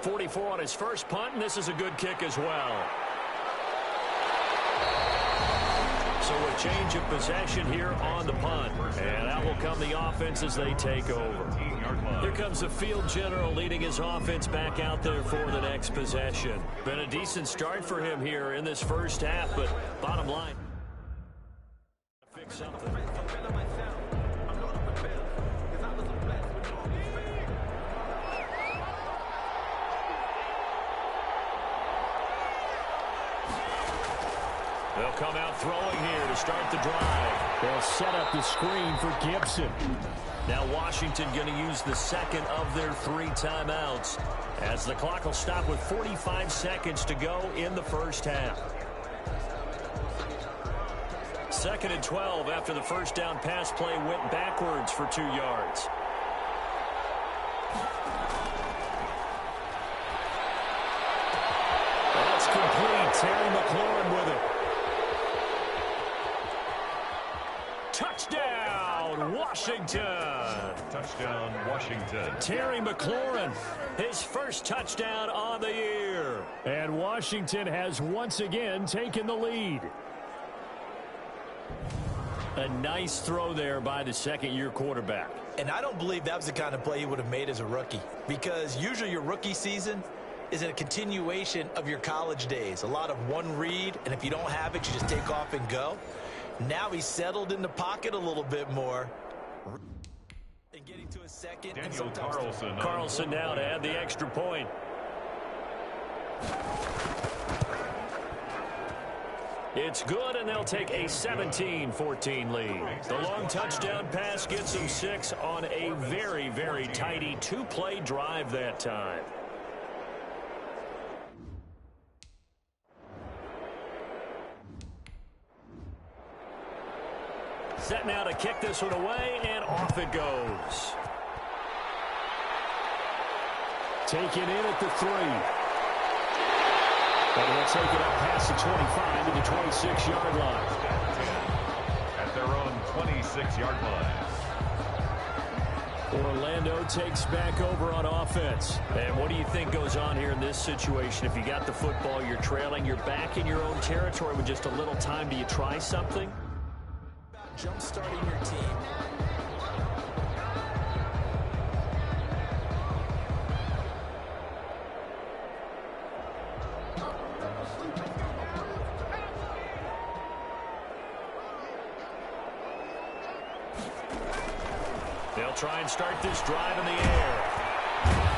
44 on his first punt, and this is a good kick as well. So a change of possession here on the punt. And out will come the offense as they take over. Here comes the field general leading his offense back out there for the next possession. Been a decent start for him here in this first half, but bottom line, fix something. They'll come out throwing here to start the drive. They'll set up the screen for Gibson. Now Washington going to use the second of their 3 timeouts as the clock will stop with 45 seconds to go in the first half. 2nd and 12 after the first down pass play went backwards for 2 yards. That's complete. Terry McLaurin with it. Touchdown, Washington. Touchdown, Washington. Terry McLaurin, his first touchdown on the year. And Washington has once again taken the lead. A nice throw there by the second-year quarterback. And I don't believe that was the kind of play he would have made as a rookie, because usually your rookie season is a continuation of your college days. A lot of one read, and if you don't have it, you just take off and go. Now he's settled in the pocket a little bit more. And getting to a second. Daniel Carlson. Carlson now to add the extra point. It's good, and they'll take a 17-14 lead. The long touchdown pass gets them 6 on a very, very tidy 2-play drive that time. Set now to kick this one away, and off it goes. Taken in at the 3. And they'll take it up past the 25 to the 26-yard line. At their own 26-yard line. Orlando takes back over on offense. And what do you think goes on here in this situation? If you got the football, you're trailing, you're back in your own territory with just a little time. Do you try something? Jump-starting your team. They'll try and start this drive in the air.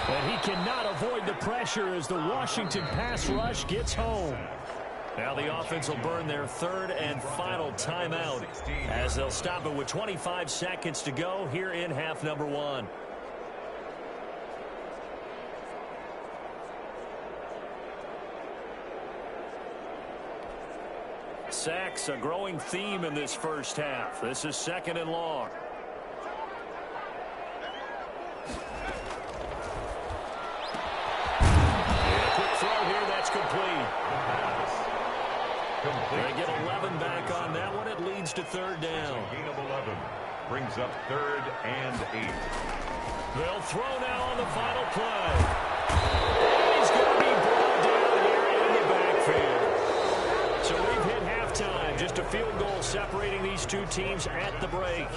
And he cannot avoid the pressure as the Washington pass rush gets home. Now the offense will burn their 3rd and final timeout as they'll stop it with 25 seconds to go here in half number 1. Sacks, a growing theme in this first half. This is 2nd and long. They get 11 back on that one. It leads to 3rd down. Gain of 11 brings up 3rd and 8. They'll throw now on the final play. He's going to be brought down here in the backfield. So we've hit halftime. Just a field goal separating these two teams at the break.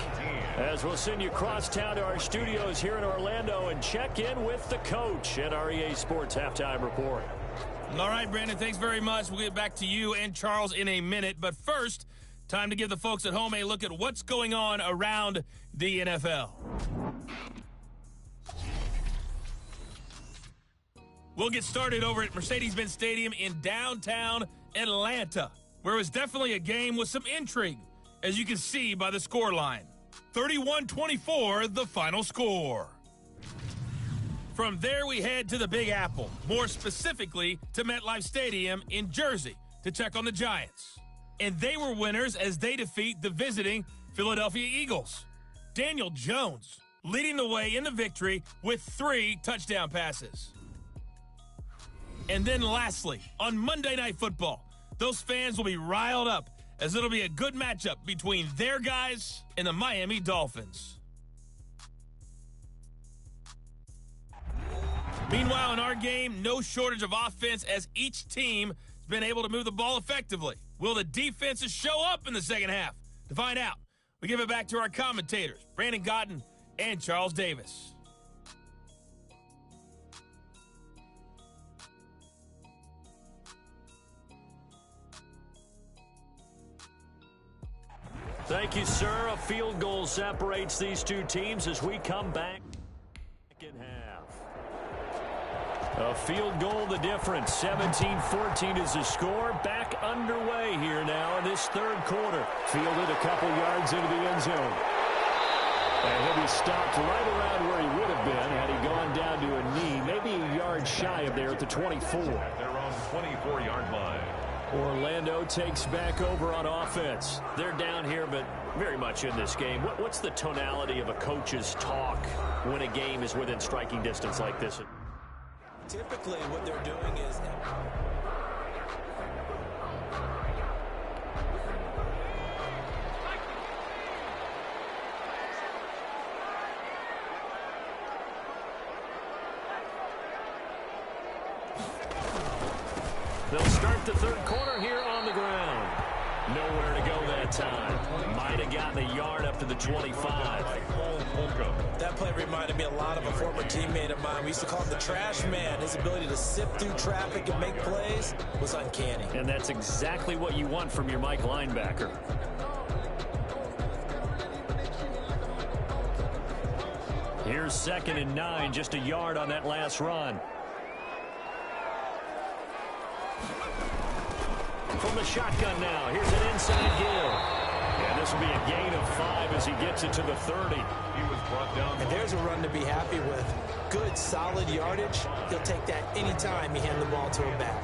As we'll send you across town to our studios here in Orlando and check in with the coach at our EA Sports Halftime Report. All right, Brandon, thanks very much. We'll get back to you and Charles in a minute. But first, time to give the folks at home a look at what's going on around the NFL. We'll get started over at Mercedes-Benz Stadium in downtown Atlanta, where it was definitely a game with some intrigue, as you can see by the scoreline. 31-24, the final score. From there, we head to the Big Apple, more specifically to MetLife Stadium in Jersey, to check on the Giants. And they were winners as they defeat the visiting Philadelphia Eagles. Daniel Jones leading the way in the victory with 3 touchdown passes. And then lastly, on Monday Night Football, those fans will be riled up as it'll be a good matchup between their guys and the Miami Dolphins. Meanwhile, in our game, no shortage of offense as each team has been able to move the ball effectively. Will the defenses show up in the second half? To find out, we give it back to our commentators, Brandon Gaudin and Charles Davis. Thank you, sir. A field goal separates these two teams as we come back. Second half. A field goal the difference. 17-14 is the score. Back underway here now in this third quarter. Fielded a couple yards into the end zone. And he'll be stopped right around where he would have been had he gone down to a knee. Maybe a yard shy of there at the 24. They're on 24-yard line. Orlando takes back over on offense. They're down here, but very much in this game. What's the tonality of a coach's talk when a game is within striking distance like this? Typically, what they're doing is... They'll start the third quarter here on the ground. Nowhere to go that time. Might have gotten a yard up to the 25. That play reminded me a lot of a former teammate of mine. We used to call him the trash man. His ability to sift through traffic and make plays was uncanny. And that's exactly what you want from your Mike linebacker. Here's 2nd and 9, just a yard on that last run. From the shotgun now, here's an inside give. And this will be a gain of 5 as he gets it to the 30. He was brought down. And there's a run to be happy with. Good, solid yardage. He'll take that anytime you hand the ball to a back.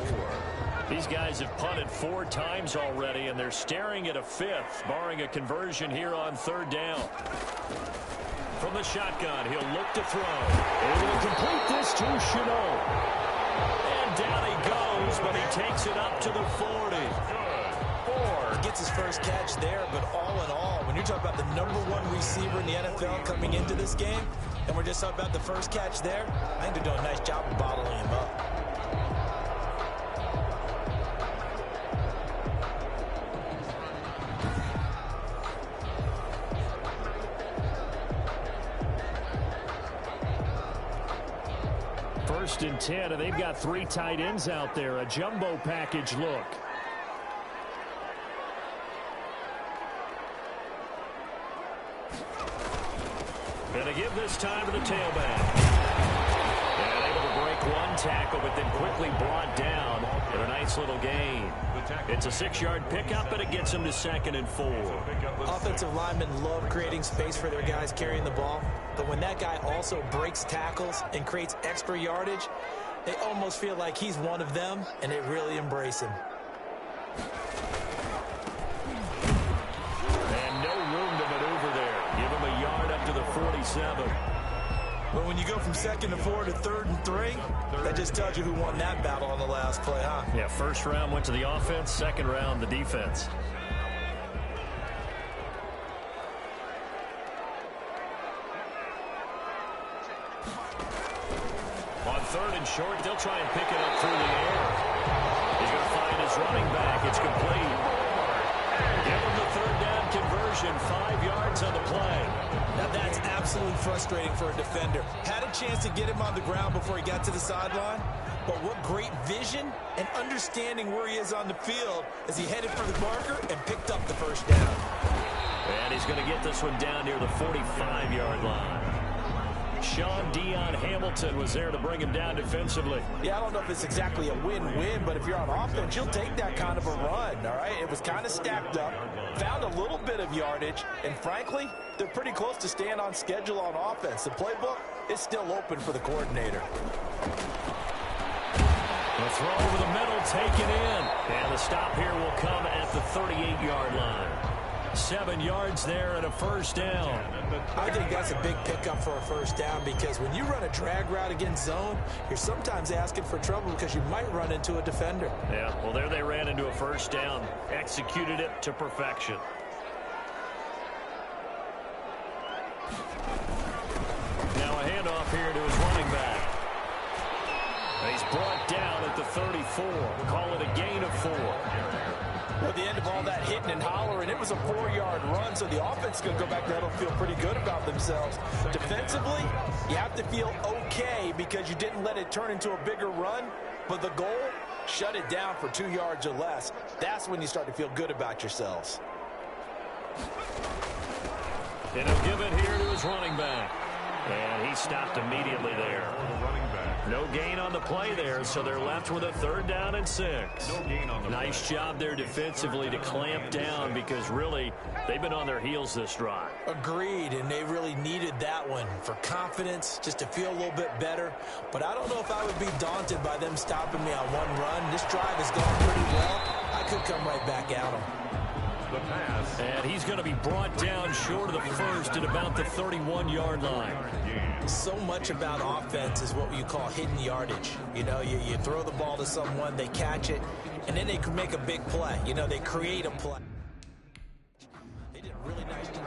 These guys have punted 4 times already, and they're staring at a 5th, barring a conversion here on 3rd down. From the shotgun, he'll look to throw. Able to complete this to Shenault. And down he goes, but he takes it up to the 40. Gets his first catch there, but all in all, when you're talking about the #1 receiver in the NFL coming into this game, and we're just talking about the first catch there, I think they're doing a nice job of bottling him up. First and 10, and they've got 3 tight ends out there. A jumbo package look. And a give this time to the tailback. And able to break 1 tackle, but then quickly brought down in a nice little gain. It's a 6-yard pickup, and it gets him to 2nd and 4. Offensive linemen love creating space for their guys carrying the ball, but when that guy also breaks tackles and creates extra yardage, they almost feel like he's one of them, and they really embrace him. And no room to maneuver there. Give him a yard up to the 47. But when you go from 2nd and 4 to 3rd and 3, that just tells you who won that battle on the last play, huh? Yeah, first round went to the offense, second round the defense. On 3rd and short, they'll try and pick it up through the air. He's going to find his running back. It's complete. Give him the 3rd down conversion, 5 yards on the play. Now that's absolutely frustrating for a defender. Had a chance to get him on the ground before he got to the sideline, but what great vision and understanding where he is on the field as he headed for the marker and picked up the 1st down. And he's going to get this one down near the 45-yard line. Sean Dion Hamilton was there to bring him down defensively. Yeah, I don't know if it's exactly a win-win, but if you're on offense, you'll take that kind of a run, all right? It was kind of stacked up, found a little bit of yardage, and frankly, they're pretty close to staying on schedule on offense. The playbook is still open for the coordinator. The throw over the middle, taken in. And the stop here will come at the 38-yard line. 7 yards there and a 1st down. I think that's a big pickup for a 1st down because when you run a drag route against zone, you're sometimes asking for trouble because you might run into a defender. Yeah, well, there they ran into a 1st down. Executed it to perfection. Now a handoff here to his running back. And he's brought down at the 34. Call it a gain of 4. Well, at the end of all that hitting and hollering, it was a 4-yard run, so the offense is going to go back there and feel pretty good about themselves. Defensively, you have to feel okay because you didn't let it turn into a bigger run, but the goal, shut it down for 2 yards or less. That's when you start to feel good about yourselves. And he'll give it here to his running back. And he stopped immediately there. The running back. No gain on the play there, so they're left with a 3rd down and 6. No gain on the Nice job there defensively to clamp down because really they've been on their heels this drive. Agreed, and they really needed that one for confidence, just to feel a little bit better. But I don't know if I would be daunted by them stopping me on one run. This drive has gone pretty well. I could come right back at them. The pass. And he's going to be brought down short of the first at about the 31-yard line. So much about offense is what you call hidden yardage. You know, you throw the ball to someone, they catch it, and then they can make a big play. You know, they create a play. They did a really nice job.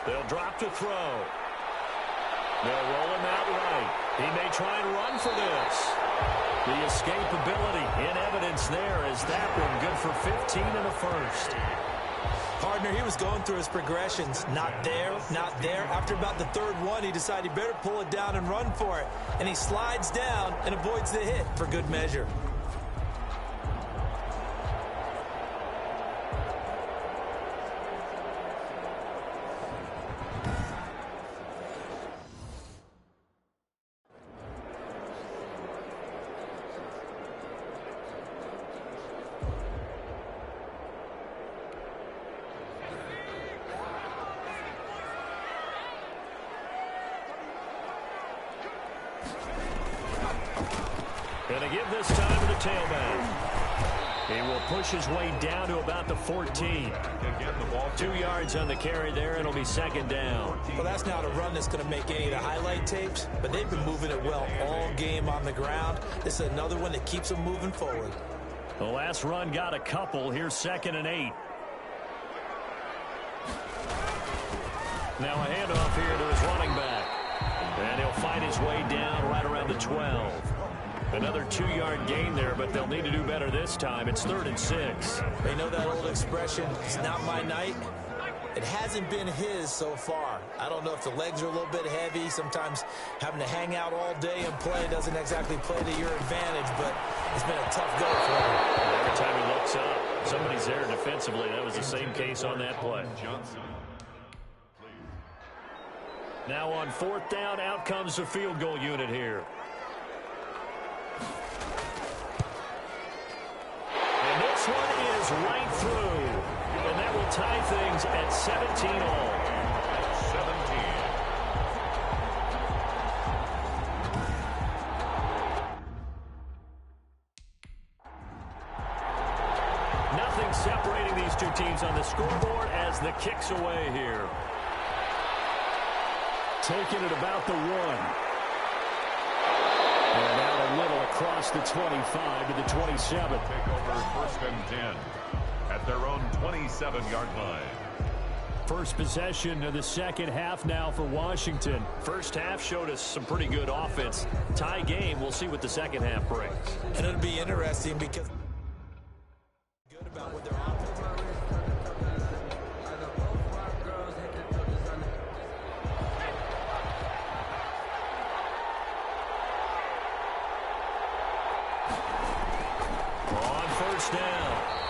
They'll drop to throw. They'll roll him out right. He may try and run for this. The escapability in evidence there as that one good for 15 in the first. Partner, he was going through his progressions. Not there, not there. After about the 3rd one, he decided he better pull it down and run for it. And he slides down and avoids the hit for good measure. Going to give this time to the tailback. He will push his way down to about the 14. 2 yards on the carry there. It'll be 2nd down. Well, that's not a run that's going to make any of the highlight tapes, but they've been moving it well all game on the ground. This is another one that keeps them moving forward. The last run got a couple. Here's 2nd and 8. Now a handoff here to his running back. And he'll find his way down right around the 12. Another 2-yard gain there, but they'll need to do better this time. It's 3rd and 6. They know that old expression, it's not my night. It hasn't been his so far. I don't know if the legs are a little bit heavy. Sometimes having to hang out all day and play doesn't exactly play to your advantage, but it's been a tough go for him. Every time he looks up, somebody's there defensively. That was the same case on that play. Now on 4th down, out comes the field goal unit here. And this one is right through. And that will tie things at 17 all. 17. Nothing separating these two teams on the scoreboard as the kick's away here. Taking it about the 1. And out a little across the 25 to the 27. Take over 1st and 10 at their own 27-yard line. First possession of the second half now for Washington. First half showed us some pretty good offense. Tie game, we'll see what the second half brings. And it'll be interesting because good about what their offense.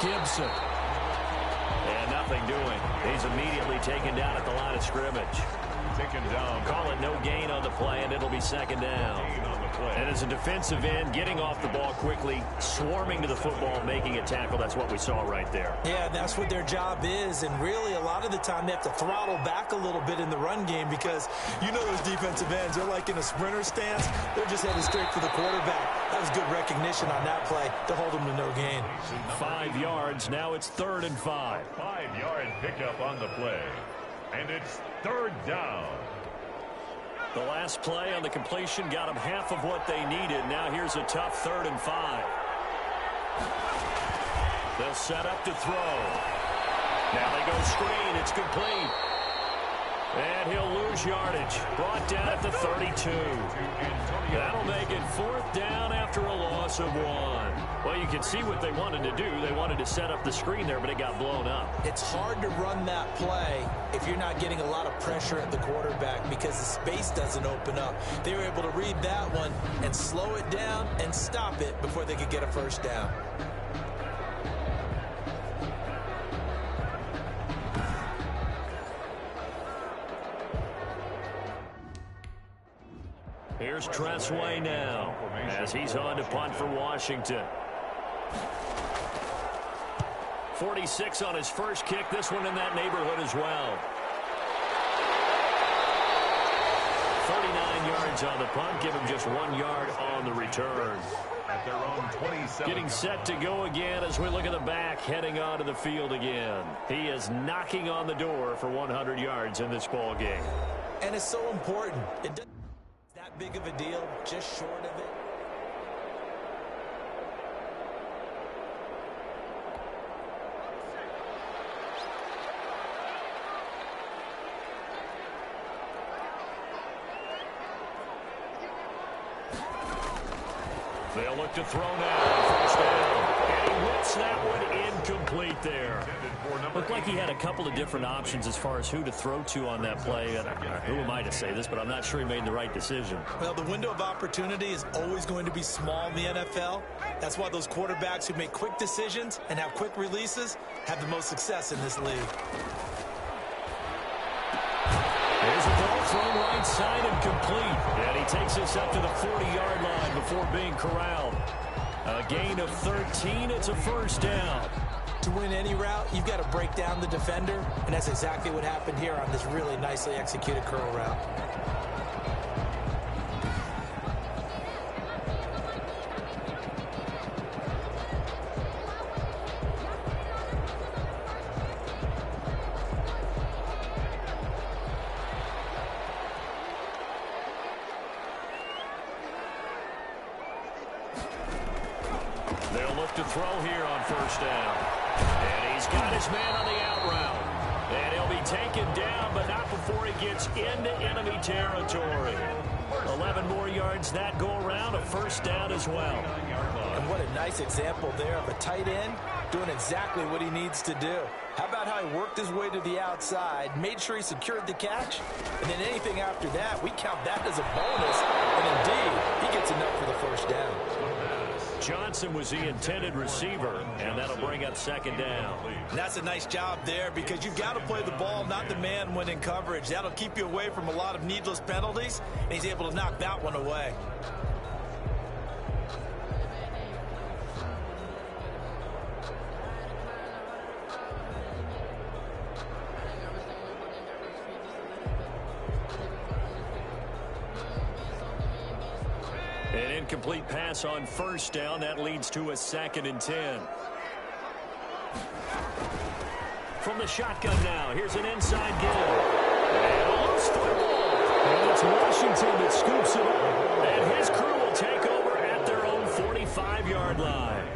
Gibson. And nothing doing. He's immediately taken down at the line of scrimmage. Taken down. Call it no gain on the play, and it'll be 2nd down. Gain on the play. And as a defensive end, getting off the ball quickly, swarming to the football, making a tackle, that's what we saw right there. Yeah, that's what their job is, and really a lot of the time they have to throttle back a little bit in the run game because you know those defensive ends, they're like in a sprinter stance. They're just heading straight for the quarterback. That was good recognition on that play to hold them to no gain. 5 yards. Now it's 3rd and 5. 5-yard pickup on the play. And it's 3rd down. The last play on the completion got them half of what they needed. Now here's a tough 3rd and 5. They'll set up to throw. Now they go screen. It's complete. And he'll lose yardage. Brought down at the 32. That'll make it 4th down after a loss of 1. Well, you can see what they wanted to do. They wanted to set up the screen there, but it got blown up. It's hard to run that play if you're not getting a lot of pressure at the quarterback because the space doesn't open up. They were able to read that one and slow it down and stop it before they could get a 1st down. Here's Tressway now as he's on to punt for Washington. 46 on his first kick. This one in that neighborhood as well. 39 yards on the punt. Give him just 1 yard on the return. At their own 27. Getting set to go again as we look at the back, heading onto the field again. He is knocking on the door for 100 yards in this ball game. And it's so important. It doesn't that big of a deal, just short of it. They'll look to throw now. First down. And he whips that one incomplete there. Looked like he had a couple of different options as far as who to throw to on that play. And who am I to say this, but I'm not sure he made the right decision. Well, the window of opportunity is always going to be small in the NFL. That's why those quarterbacks who make quick decisions and have quick releases have the most success in this league. There's a ball thrown right side and complete. And he takes us up to the 40-yard line before being corralled. A gain of 13. It's a first down. To win any route, you've got to break down the defender, and that's exactly what happened here on this really nicely executed curl route. They'll look to throw here on first down. And he's got his man on the out route. And he'll be taken down, but not before he gets into enemy territory. 11 more yards that go around, a first down as well. And what a nice example there of a tight end doing exactly what he needs to do. How about how he worked his way to the outside, made sure he secured the catch, and then anything after that, we count that as a bonus. And indeed, he gets enough for the first down. Johnson was the intended receiver, and that'll bring up second down. And that's a nice job there because you've got to play the ball, not the man when in coverage. That'll keep you away from a lot of needless penalties, and he's able to knock that one away. An incomplete pass on first down. That leads to a 2nd and 10. From the shotgun now, here's an inside give. And a loose football. And it's Washington that scoops it up. And his crew will take over at their own 45-yard line.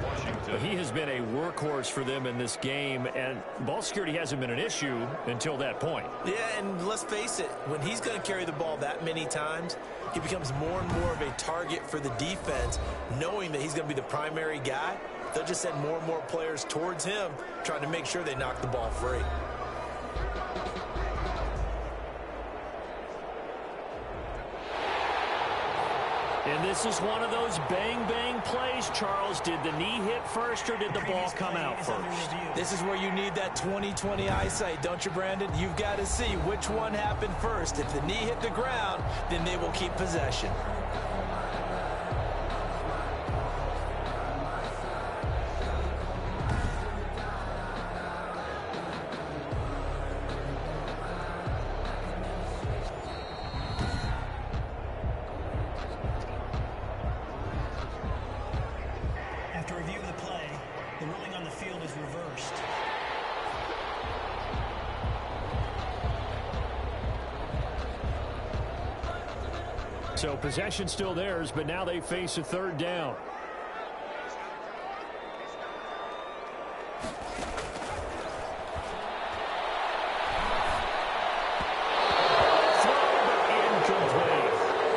He has been a workhorse for them in this game, and ball security hasn't been an issue until that point. Yeah, and let's face it, when he's going to carry the ball that many times, he becomes more and more of a target for the defense, knowing that he's going to be the primary guy. They'll just send more and more players towards him, trying to make sure they knock the ball free. And this is one of those bang-bang plays, Charles. Did the knee hit first or did the ball come out first? This is where you need that 20/20 eyesight, don't you, Brandon? You've got to see which one happened first. If the knee hit the ground, then they will keep possession. So possession still theirs, but now they face a third down.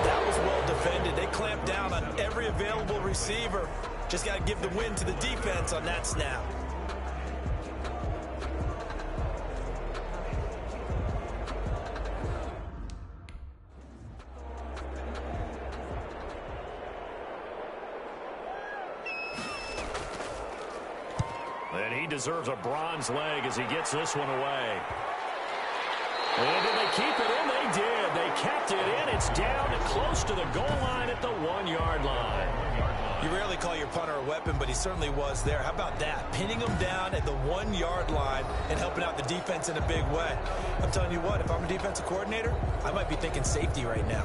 That was well defended. They clamped down on every available receiver. Just got to give the win to the defense on that snap. And he deserves a bronze leg as he gets this one away. And did they keep it in? They did. They kept it in. It's down close to the goal line at the 1-yard line. You rarely call your punter a weapon, but he certainly was there. How about that? Pinning him down at the 1-yard line and helping out the defense in a big way. I'm telling you what, if I'm a defensive coordinator, I might be thinking safety right now.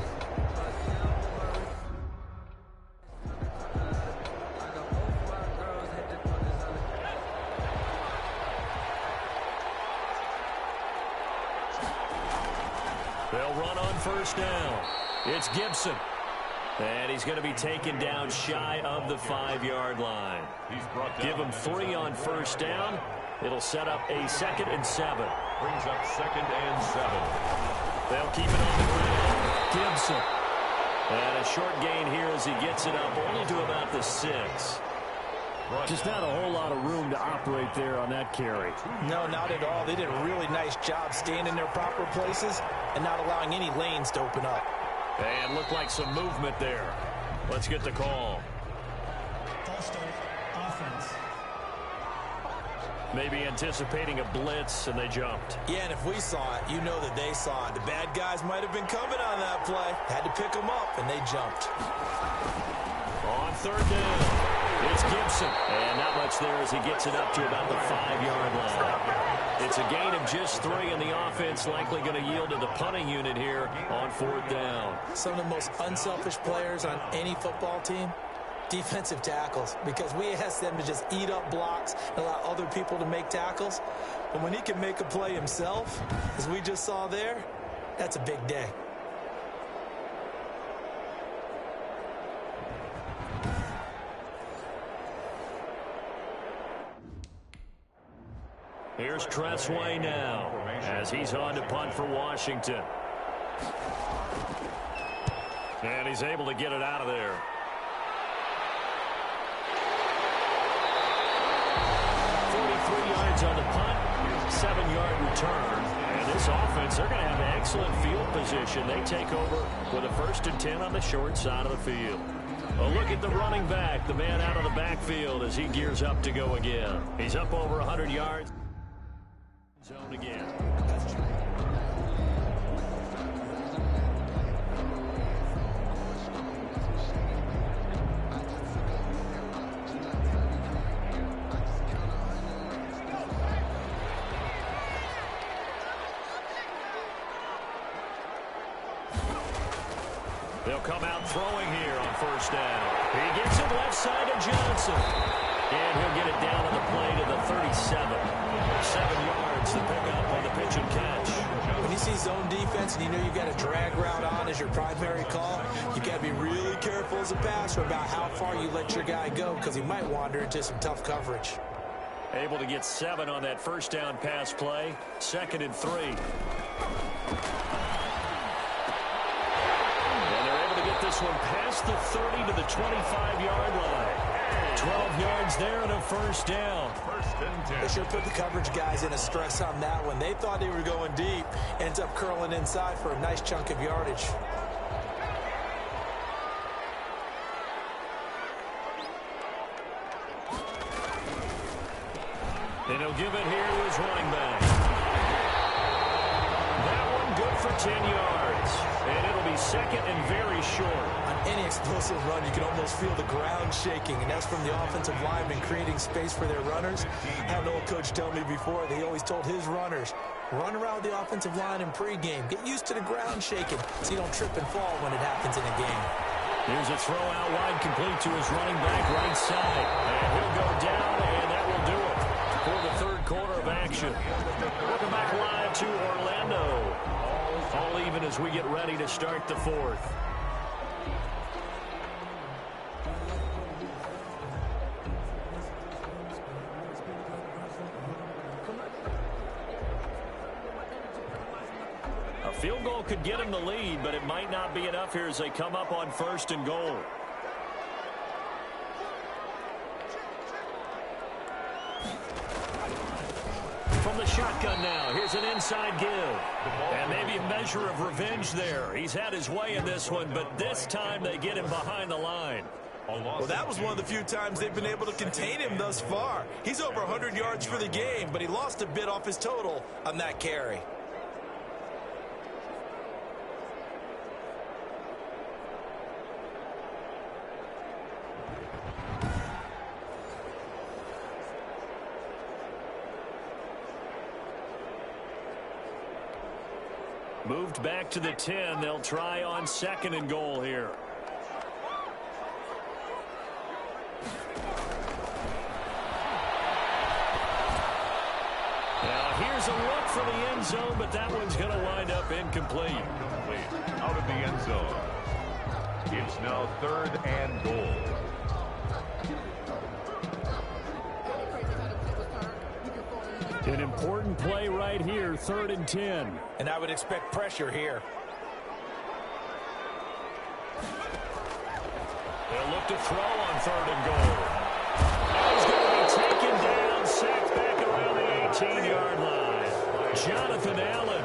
They'll run on first down. It's Gibson. And he's going to be taken down shy of the 5-yard line. Give him 3 on first down. It'll set up a 2nd and 7. Brings up 2nd and 7. They'll keep it on the ground. Gibson. And a short gain here as he gets it up only to about the 6. Just not a whole lot of room to operate there on that carry. No, not at all. They did a really nice job staying in their proper places and not allowing any lanes to open up. And looked like some movement there. Let's get the call. False start, offense. Maybe anticipating a blitz, and they jumped. Yeah, and if we saw it, you know that they saw it. The bad guys might have been coming on that play. Had to pick them up, and they jumped. On third down. It's Gibson, and not much there as he gets it up to about the 5-yard line. It's a gain of just 3, and the offense likely going to yield to the punting unit here on 4th down. Some of the most unselfish players on any football team, defensive tackles, because we ask them to just eat up blocks and allow other people to make tackles. But when he can make a play himself, as we just saw there, that's a big day. Here's Tressway now as he's on to punt for Washington. And he's able to get it out of there. 43 yards on the punt, 7-yard return. And this offense, they're going to have excellent field position. They take over with a 1st and 10 on the short side of the field. A look at the running back, the man out of the backfield as he gears up to go again. He's up over 100 yards. Zone again. They'll come out throwing here on first down. He gets it left side to Johnson. And he'll get it down on the play to the 37. 7 yards to pick up on the pitch and catch. When you see zone defense and you know you've got a drag route on as your primary call, you got to be really careful as a passer about how far you let your guy go because he might wander into some tough coverage. Able to get 7 on that first down pass play. 2nd and 3. And they're able to get this one past the 30 to the 25-yard line. 12 yards there and a first down. 1st and 10. They sure put the coverage guys in a stress on that one. They thought they were going deep. Ends up curling inside for a nice chunk of yardage. And he'll give it here to his running back. That one good for 10 yards. And it'll be 2nd and very short. On any explosive run, you can almost feel the ground shaking, and that's from the offensive linemen creating space for their runners. I had an old coach tell me before that he always told his runners, run around the offensive line in pregame. Get used to the ground shaking so you don't trip and fall when it happens in a game. Here's a throw out wide, complete to his running back right side. And he'll go down, and that will do it for the 3rd quarter of action. Welcome back live to Orlando. All even as we get ready to start the 4th. A field goal could get him the lead, but it might not be enough here as they come up on 1st and goal. From the shotgun now, here's an inside give. And maybe a measure of revenge there. He's had his way in this one, but this time they get him behind the line. Well, that was one of the few times they've been able to contain him thus far. He's over 100 yards for the game, but he lost a bit off his total on that carry. Moved back to the 10. They'll try on 2nd and goal here. Now here's a look for the end zone, but that one's going to wind up incomplete. Out of the end zone. It's now 3rd and goal. An important play right here, 3rd and 10. And I would expect pressure here. They'll look to throw on 3rd and goal. He's going to be taken down, sacked back around the 18-yard line. Jonathan Allen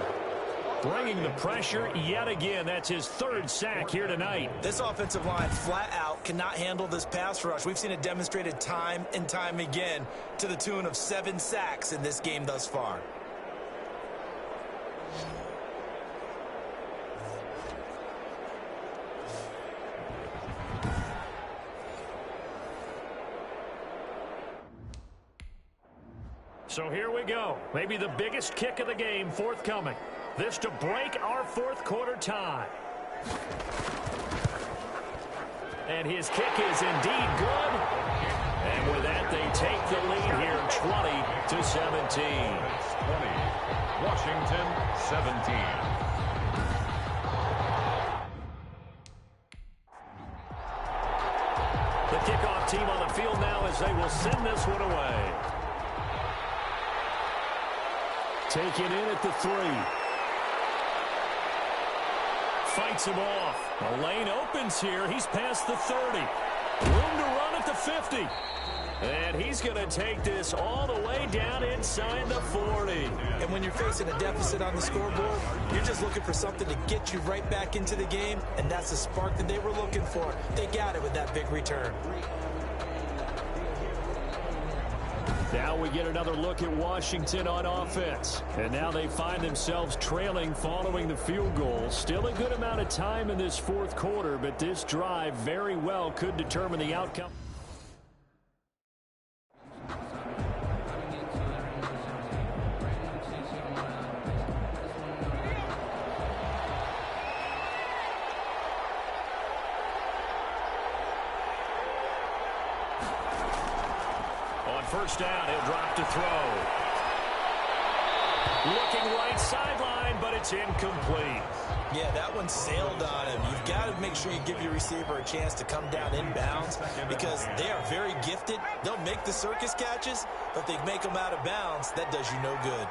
bringing the pressure yet again. That's his 3rd sack here tonight. This offensive line flat out cannot handle this pass rush. We've seen it demonstrated time and time again to the tune of 7 sacks in this game thus far. So here we go. Maybe the biggest kick of the game forthcoming. This to break our 4th quarter tie. And his kick is indeed good. And with that, they take the lead here, 20-17. 20. Washington, 17. The kickoff team on the field now as they will send this one away. Taken in at the 3. Fights him off. The lane opens here. He's past the 30. Room to run at the 50. And he's going to take this all the way down inside the 40. And when you're facing a deficit on the scoreboard, you're just looking for something to get you right back into the game, and that's the spark that they were looking for. They got it with that big return. Now we get another look at Washington on offense. And now they find themselves trailing following the field goal. Still a good amount of time in this 4th quarter, but this drive very well could determine the outcome. First down, he'll drop to throw. Looking right sideline, but it's incomplete. Yeah, that one sailed on him. You've got to make sure you give your receiver a chance to come down inbounds because they are very gifted. They'll make the circus catches, but if they make them out of bounds, that does you no good.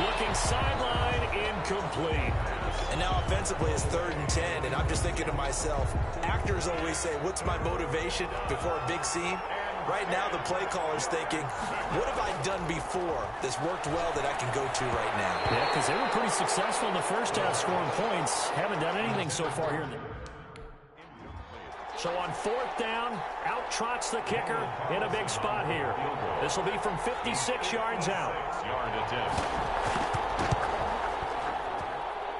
Looking sideline, incomplete. And now offensively it's 3rd and 10, and I'm just thinking to myself, actors always say, what's my motivation before a big scene? Right now the play caller's thinking, what have I done before that's worked well that I can go to right now? Yeah, because they were pretty successful in the first half scoring points. Haven't done anything so far here. So on 4th down, out trots the kicker in a big spot here. This will be from 56 yards out.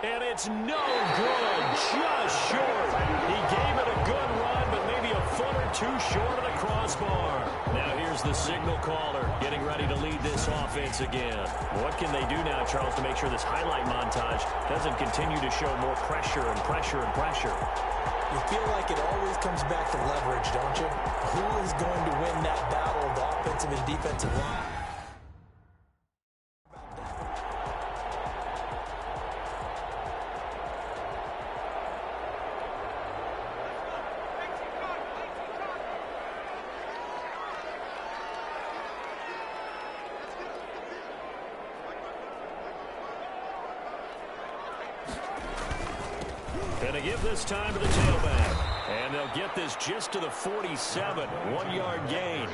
And it's no good, just short. He gave it a good run, but maybe a foot or two short of the crossbar. Now here's the signal caller getting ready to lead this offense again. What can they do now, Charles, to make sure this highlight montage doesn't continue to show more pressure and pressure and pressure? You feel like it always comes back to leverage, don't you? Who is going to win that battle of the offensive and defensive line? Going to give this time to the tailback. And they'll get this just to the 47. 1-yard gain.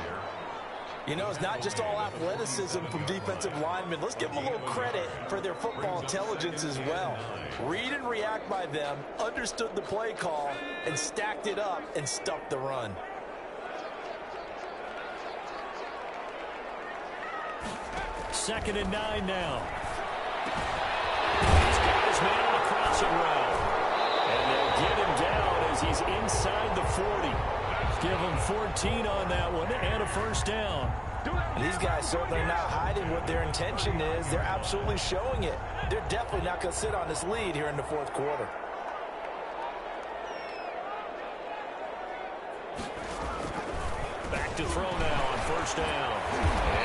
You know, it's not just all athleticism from defensive linemen. Let's give them a little credit for their football intelligence as well. Read and react by them, understood the play call, and stacked it up and stuffed the run. Second and 9 now. He's got his man on the crossing route. And they'll get him down as he's inside the 40. Give him 14 on that one and a first down. And these guys certainly not hiding what their intention is. They're absolutely showing it. They're definitely not going to sit on this lead here in the fourth quarter. Back to throw now on first down.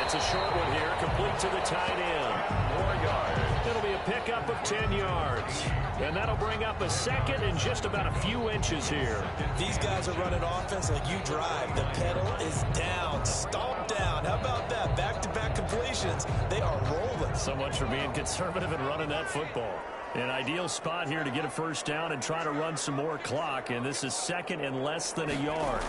It's a short one here, complete to the tight end. 4 yards. It'll be a pickup of 10 yards. And that'll bring up a second and just about a few inches here. These guys are running offense like you drive. The pedal is down, stomped down. How about that? Back-to-back completions. They are rolling. So much for being conservative and running that football. An ideal spot here to get a first down and try to run some more clock. And this is second and less than a yard.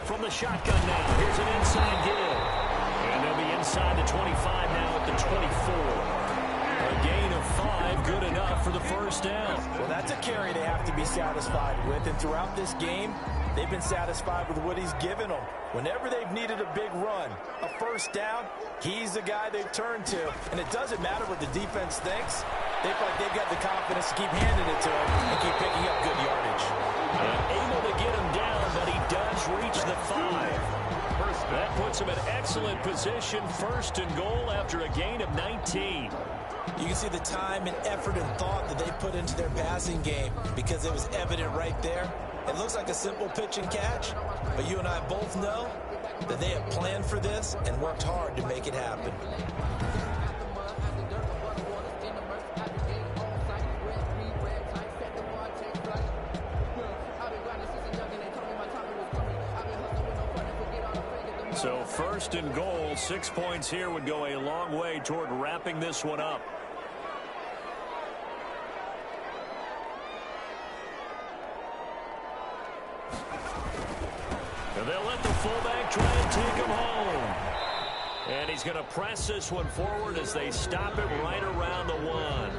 From the shotgun now, here's an inside give. And they'll be inside the 25 now at the 24. A gain of 5, good enough for the first down. Well, that's a carry they have to be satisfied with. And throughout this game, they've been satisfied with what he's given them. Whenever they've needed a big run, a first down, he's the guy they've turned to. And it doesn't matter what the defense thinks. They feel like they've got the confidence to keep handing it to him and keep picking up good yardage. Able to get him down, but he does reach the 5. That puts him in excellent position, first and goal after a gain of 19. You can see the time and effort and thought that they put into their passing game because it was evident right there. It looks like a simple pitch and catch, but you and I both know that they have planned for this and worked hard to make it happen. So first and goal, 6 points here would go a long way toward wrapping this one up. And they'll let the fullback try and take him home. And he's going to press this one forward as they stop it right around the 1.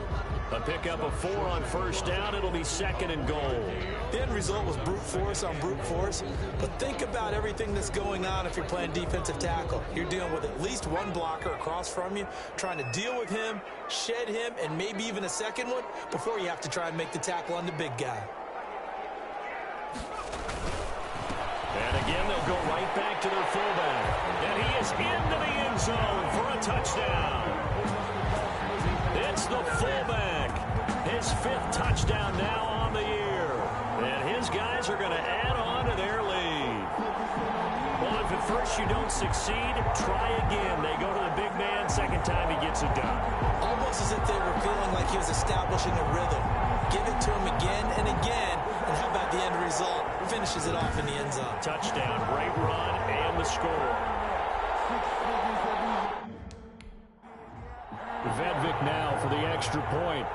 A pickup of 4 on first down. It'll be second and goal. The end result was brute force on brute force. But think about everything that's going on if you're playing defensive tackle. You're dealing with at least one blocker across from you, trying to deal with him, shed him, and maybe even a second one before you have to try and make the tackle on the big guy. And again, they'll go right back to their fullback. And he is into the end zone for a touchdown. It's the fullback. His 5th touchdown now on the year. And his guys are going to add on to their lead. Well, if at first you don't succeed, try again. They go to the big man, second time he gets it done. Almost as if they were feeling like he was establishing a rhythm. Give it to him again and again. And how about the end result? Finishes it off in the end zone. Touchdown, great run, and the score. Vedvik now for the extra point.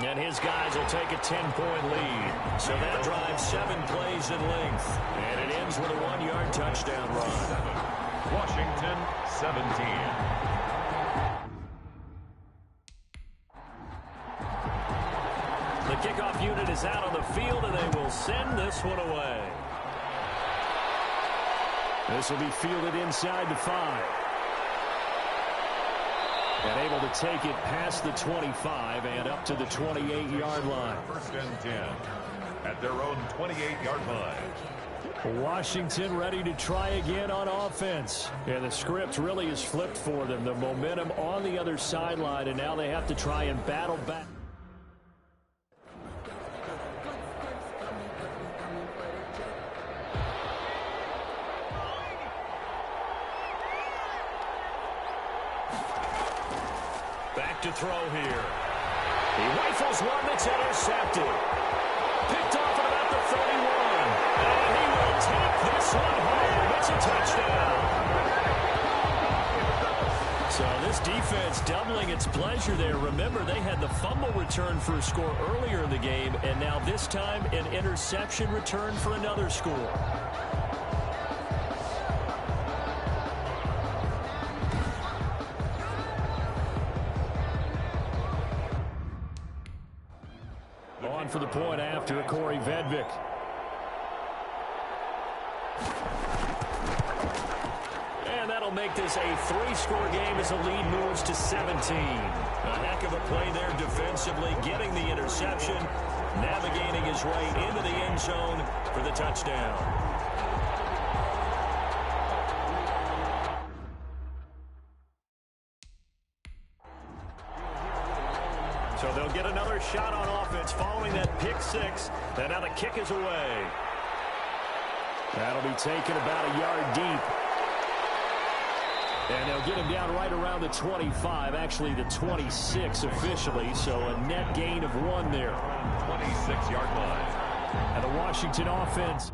And his guys will take a 10-point lead. So that drives 7 plays in length. And it ends with a 1-yard touchdown run. Washington 17. The kickoff unit is out on the field, and they will send this one away. This will be fielded inside the 5. And able to take it past the 25 and up to the 28-yard line. First and 10 at their own 28-yard line. Washington ready to try again on offense. And the script really is flipped for them. The momentum on the other sideline, and now they have to try and battle back. Back to throw here. He rifles one that's intercepted. Picked off at about the 31. And he will take this one home. It's a touchdown. So this defense doubling its pleasure there. Remember, they had the fumble return for a score earlier in the game, and now this time an interception return for another score. On for the point after Corey Vedvik. And that'll make this a 3-score game as the lead moves to 17. A heck of a play there defensively, getting the interception. navigating his way into the end zone for the touchdown. So they'll get another shot on offense following that pick six. And now the kick is away. That'll be taken about a yard deep. And they'll get him down right around the 25, actually the 26 officially, so a net gain of 1 there. 26-yard line. And the Washington offense.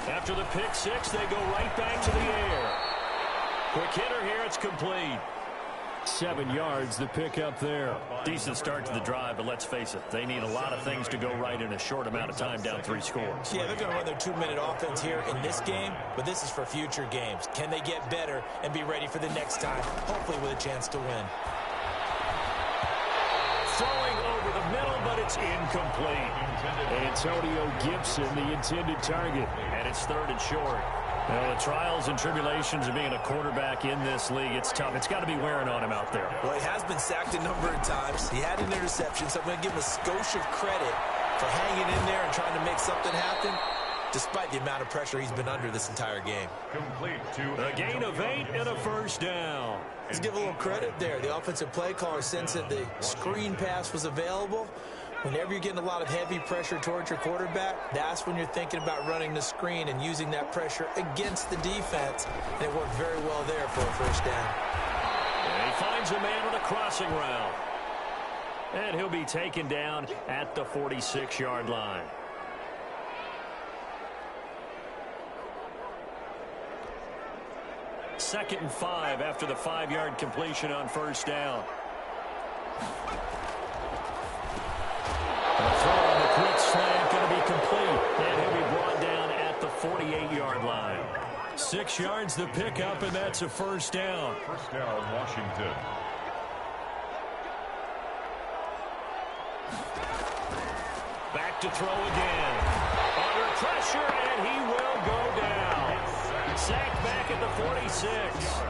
After the pick six, they go right back to the air. Quick hitter here, it's complete. 7 yards, the pick up there. Decent start to the drive, but let's face it, they need a lot of things to go right in a short amount of time down 3 scores. Yeah, they're going to run their 2-minute offense here in this game, but this is for future games. Can they get better and be ready for the next time, hopefully with a chance to win? Throwing over the middle, but it's incomplete. Antonio Gibson, the intended target, and it's 3rd and short. Well, the trials and tribulations of being a quarterback in this league, it's tough. It's got to be wearing on him out there. Well, he has been sacked a number of times. He had an interception, so I'm going to give him a skosh of credit for hanging in there and trying to make something happen, despite the amount of pressure he's been under this entire game. Complete to a gain of 8 and a first down. Let's give a little credit there. The offensive play caller sensed that the screen pass was available. Whenever you're getting a lot of heavy pressure towards your quarterback, that's when you're thinking about running the screen and using that pressure against the defense. And it worked very well there for a first down. And he finds a man on the crossing route. And he'll be taken down at the 46-yard line. Second and 5 after the 5-yard completion on first down. The throw on the quick slant going to be complete. And he'll be brought down at the 48-yard line. 6 yards the pickup, and that's a first down. First down, Washington. Back to throw again. Under pressure, and he will go down. Sacked back at the 46.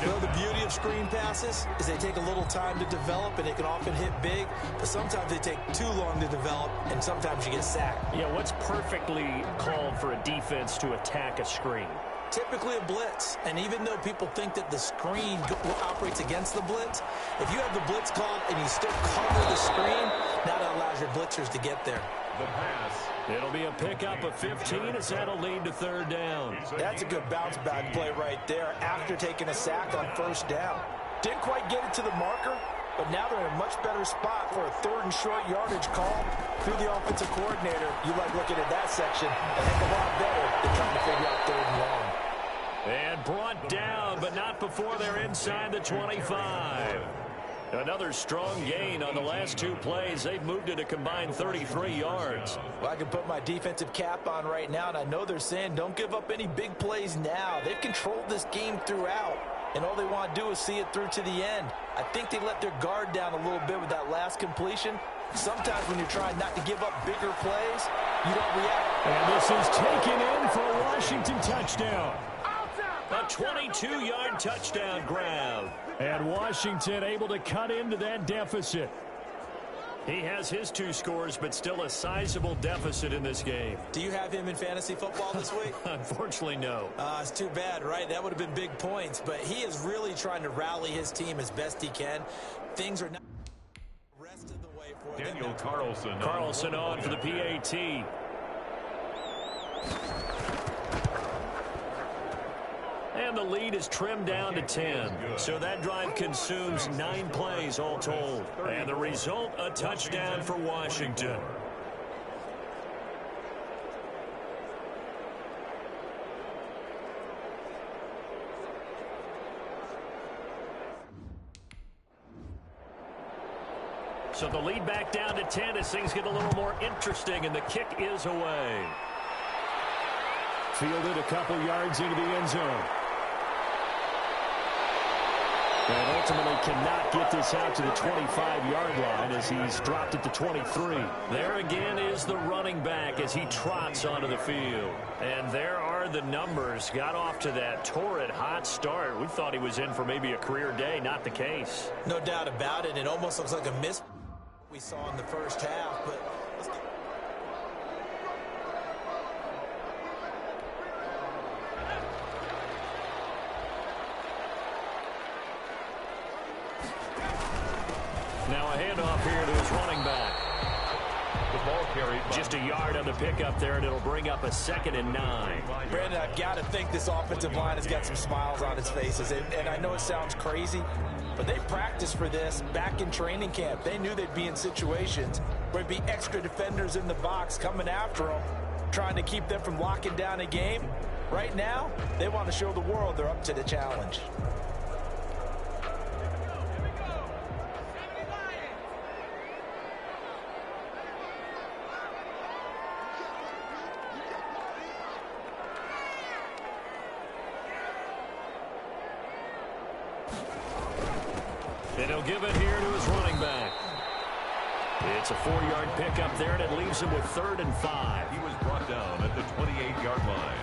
You know, the beauty of screen passes is they take a little time to develop, and they can often hit big, but sometimes they take too long to develop, and sometimes you get sacked. Yeah, what's perfectly called for a defense to attack a screen? Typically a blitz, and even though people think that the screen operates against the blitz, if you have the blitz called and you still cover the screen, now that allows your blitzers to get there. The pass. It'll be a pickup of 15 as that'll lead to third down. That's a good bounce back play right there after taking a sack on first down. Didn't quite get it to the marker, but now they're in a much better spot for a 3rd and short yardage call. Through the offensive coordinator, you like looking at that section a heck of a lot better than trying to figure out 3rd and long. And brought down, but not before they're inside the 25. Another strong gain on the last 2 plays. They've moved it a combined 33 yards. Well, I can put my defensive cap on right now, and I know they're saying don't give up any big plays now. They've controlled this game throughout, and all they want to do is see it through to the end. I think they let their guard down a little bit with that last completion. Sometimes when you're trying not to give up bigger plays, you don't react. And this is taken in for a Washington touchdown. A 22-yard touchdown grab. And Washington able to cut into that deficit. He has his 2 scores, but still a sizable deficit in this game. Do you have him in fantasy football this week? Unfortunately, no. It's too bad, right? That would have been big points. But he is really trying to rally his team as best he can. Things are not the rest of the way for Daniel them. Carlson. Carlson on for the PAT. And the lead is trimmed down to 10. So that drive consumes 9 plays all told. And the result, a touchdown for Washington. So the lead back down to 10 as things get a little more interesting, and the kick is away. Fielded a couple yards into the end zone. And ultimately cannot get this out to the 25-yard line as he's dropped it to 23. There again is the running back as he trots onto the field. And there are the numbers. Got off to that torrid hot start. We thought he was in for maybe a career day. Not the case. No doubt about it. It almost looks like a miss we saw in the first half, but let's get... Now a handoff here to his running back. The ball carried. Just a yard on the pickup there, and it'll bring up a 2nd and 9. Brandon, I've got to think this offensive line has got some smiles on its faces. And I know it sounds crazy, but they practiced for this back in training camp. They knew they'd be in situations where there'd be extra defenders in the box coming after them, trying to keep them from locking down a game. Right now, they want to show the world they're up to the challenge. And he'll give it here to his running back. It's a 4-yard pickup there, and it leaves him with 3rd and 5. He was brought down at the 28-yard line.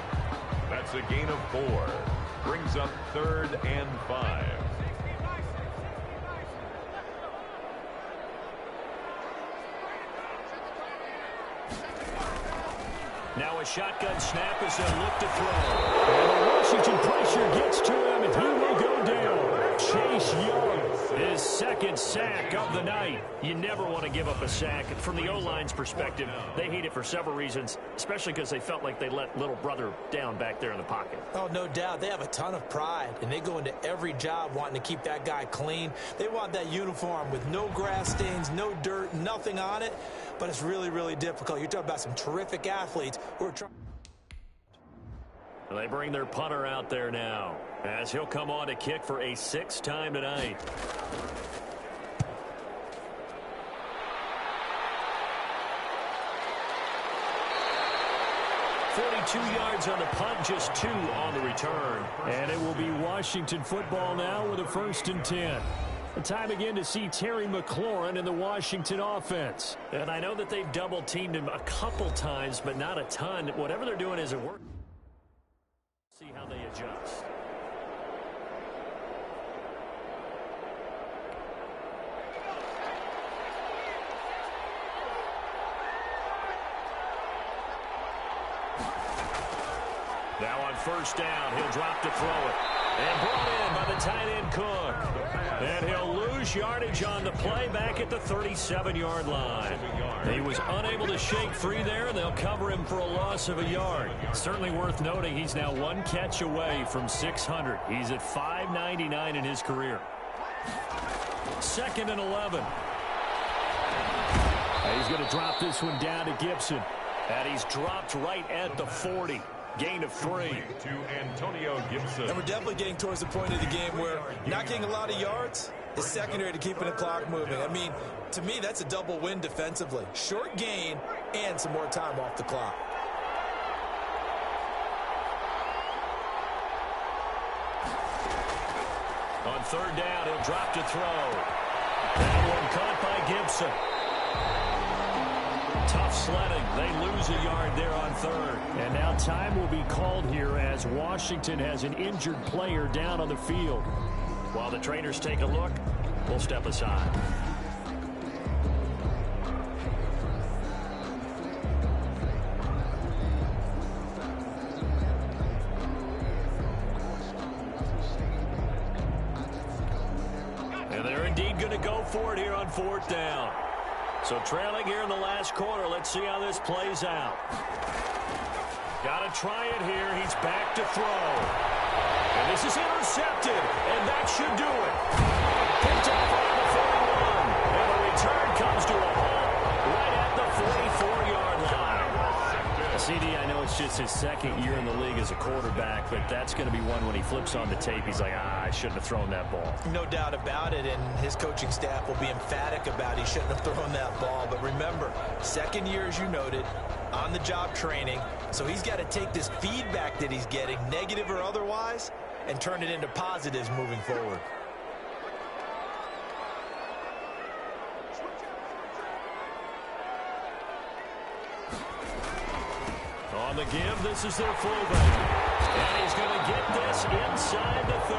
That's a gain of 4. Brings up 3rd and 5. Now a shotgun snap as they look to throw. And the Washington pressure gets to him, and he will go down. Chase Young, his 2nd sack of the night. You never want to give up a sack. From the O-line's perspective, they hate it for several reasons, especially because they felt like they let little brother down back there in the pocket. Oh, no doubt. They have a ton of pride, and they go into every job wanting to keep that guy clean. They want that uniform with no grass stains, no dirt, nothing on it, but it's really, really difficult. You're talking about some terrific athletes who are trying. They bring their punter out there now as he'll come on to kick for a 6th time tonight. "42 yards on the punt, just 2 on the return." And it will be Washington football now with a 1st and 10. A time again to see Terry McLaurin in the Washington offense. And I know that they've double-teamed him a couple times, but not a ton. Whatever they're doing isn't working. See how they adjust. Now on 1st down, he'll drop to throw it. And brought in by the tight end Cook. And he'll lose yardage on the play back at the 37-yard line. He was unable to shake free there. They'll cover him for a loss of a yard. Certainly worth noting he's now 1 catch away from 600. He's at 599 in his career. 2nd and 11. He's going to drop this one down to Gibson. And he's dropped right at the 40. Gain of 3. To Antonio Gibson. And we're definitely getting towards the point of the game where not getting a lot of yards is secondary to keeping the clock moving. I mean, to me, that's a double win defensively. Short gain and some more time off the clock. On 3rd down, he'll drop to throw. That one caught by Gibson. Tough sledding. They lose a yard there on 3rd. And now time will be called here as Washington has an injured player down on the field. While the trainers take a look, we'll step aside. And they're indeed going to go for it here on 4th down. So trailing here in the last quarter. Let's see how this plays out. Got to try it here. He's back to throw. And this is intercepted. And that should do it. Picked up on the 41. And the return comes to a halt right at the 44-yard line. CD, I know it's just his 2nd year in the league as a quarterback, but that's going to be one when he flips on the tape. He's like, I shouldn't have thrown that ball. No doubt about it, and his coaching staff will be emphatic about he shouldn't have thrown that ball. But remember, 2nd year, as you noted, on-the-job training, so he's got to take this feedback that he's getting, negative or otherwise, and turn it into positives moving forward. On the give, this is their fullback. And he's going to get this inside the 30.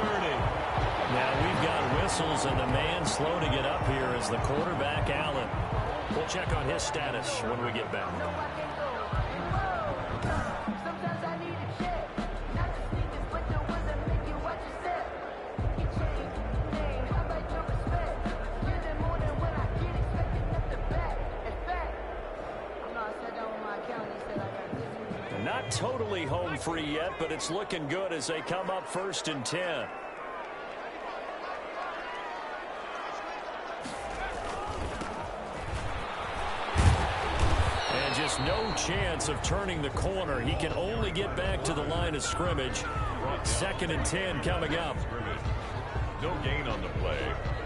Now we've got whistles, and the man slow to get up here is the quarterback, Allen. We'll check on his status when we get back. Not totally home free yet, but it's looking good as they come up 1st and 10. And just no chance of turning the corner. He can only get back to the line of scrimmage. 2nd and 10 coming up. No gain on the play.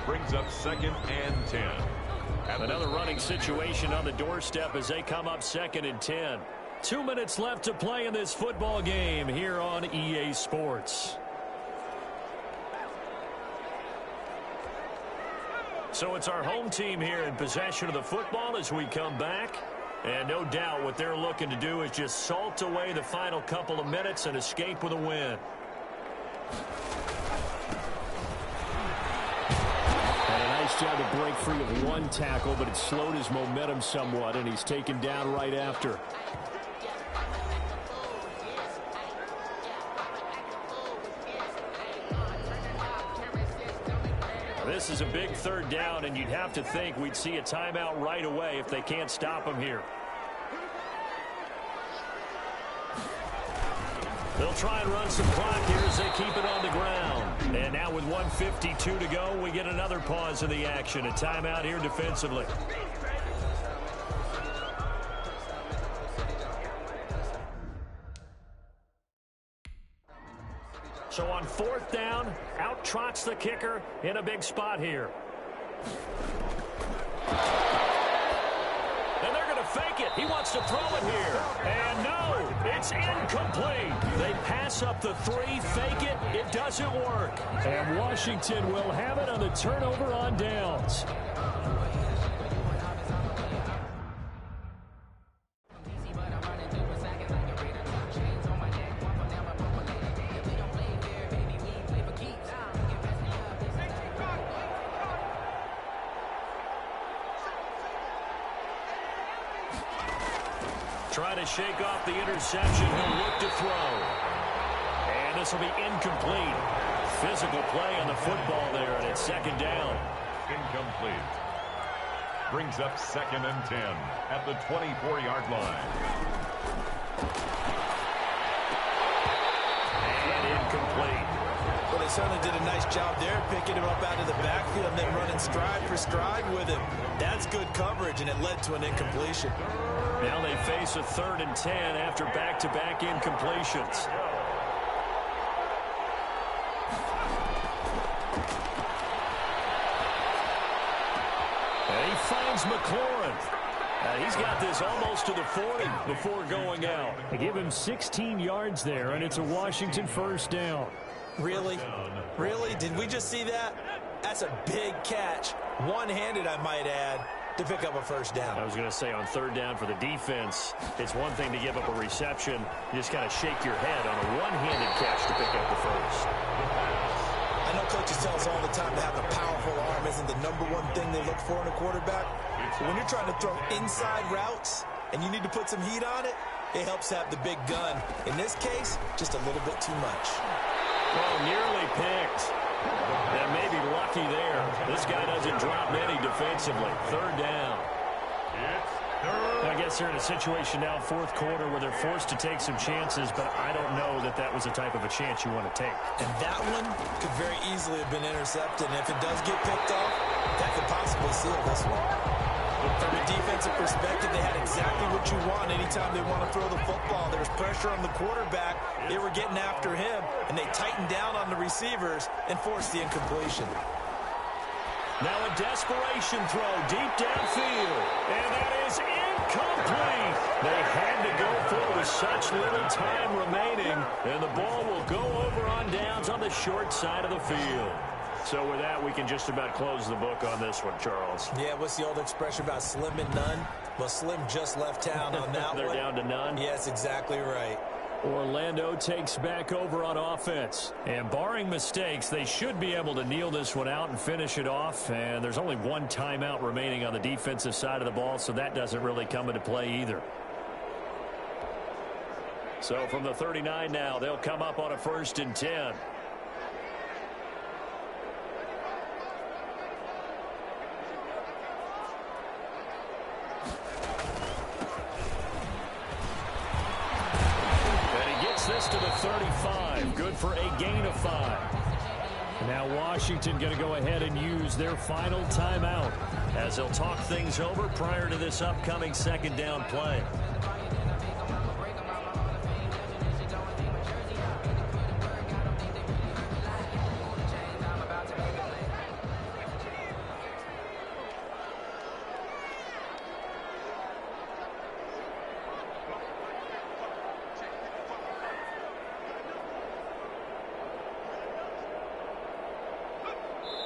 Brings up 2nd and 10. Another running situation on the doorstep as they come up 2nd and 10. 2 minutes left to play in this football game here on EA Sports. So it's our home team here in possession of the football as we come back. And no doubt what they're looking to do is just salt away the final couple of minutes and escape with a win. And a nice job to break free of one tackle, but it slowed his momentum somewhat, and he's taken down right after. This is a big 3rd down, and you'd have to think we'd see a timeout right away if they can't stop him here. They'll try and run some clock here as they keep it on the ground. And now with 1:52 to go, we get another pause in the action. A timeout here defensively. So on 4th down, out trots the kicker in a big spot here. And they're going to fake it. He wants to throw it here. And no, it's incomplete. They pass up the 3, fake it. It doesn't work. And Washington will have it on the turnover on downs. Trying to shake off the interception. He'll look to throw. And this will be incomplete. Physical play on the football there, and it's 2nd down. Incomplete. Brings up 2nd and 10 at the 24-yard line. And incomplete. Well, they certainly did a nice job there, picking him up out of the backfield and then running stride for stride with him. That's good coverage, and it led to an incompletion. Now they face a 3rd and 10 after back-to-back incompletions. And he finds McLaurin. He's got this almost to the 40 before going out. They give him 16 yards there, and it's a Washington 1st down. Really? Really? Did we just see that? That's a big catch. One-handed, I might add, to pick up a 1st down. I was going to say on 3rd down for the defense, it's one thing to give up a reception. You just got to shake your head on a one-handed catch to pick up the 1st. I know coaches tell us all the time to have a powerful arm isn't the #1 thing they look for in a quarterback. But when you're trying to throw inside routes and you need to put some heat on it, it helps have the big gun. In this case, just a little bit too much. Oh, nearly picked. And maybe lucky there. This guy doesn't drop many defensively. 3rd down. I guess they're in a situation now, 4th quarter, where they're forced to take some chances, but I don't know that that was the type of a chance you want to take. And that one could very easily have been intercepted. And if it does get picked off, that could possibly seal this one. From a defensive perspective, they had exactly what you want anytime they want to throw the football. There was pressure on the quarterback. They were getting after him, and they tightened down on the receivers and forced the incompletion. Now a desperation throw deep downfield, and that is incomplete. They had to go for it with such little time remaining, and the ball will go over on downs on the short side of the field. So with that, we can just about close the book on this one, Charles. Yeah, what's the old expression about slim and none? Well, Slim just left town on that They're one. down to none? Yes, exactly right. Orlando takes back over on offense. And barring mistakes, they should be able to kneel this one out and finish it off. And there's only one timeout remaining on the defensive side of the ball, so that doesn't really come into play either. So from the 39 now, they'll come up on a 1st and 10. This to the 35. Good for a gain of 5. Now Washington going to go ahead and use their final timeout as they'll talk things over prior to this upcoming 2nd down play.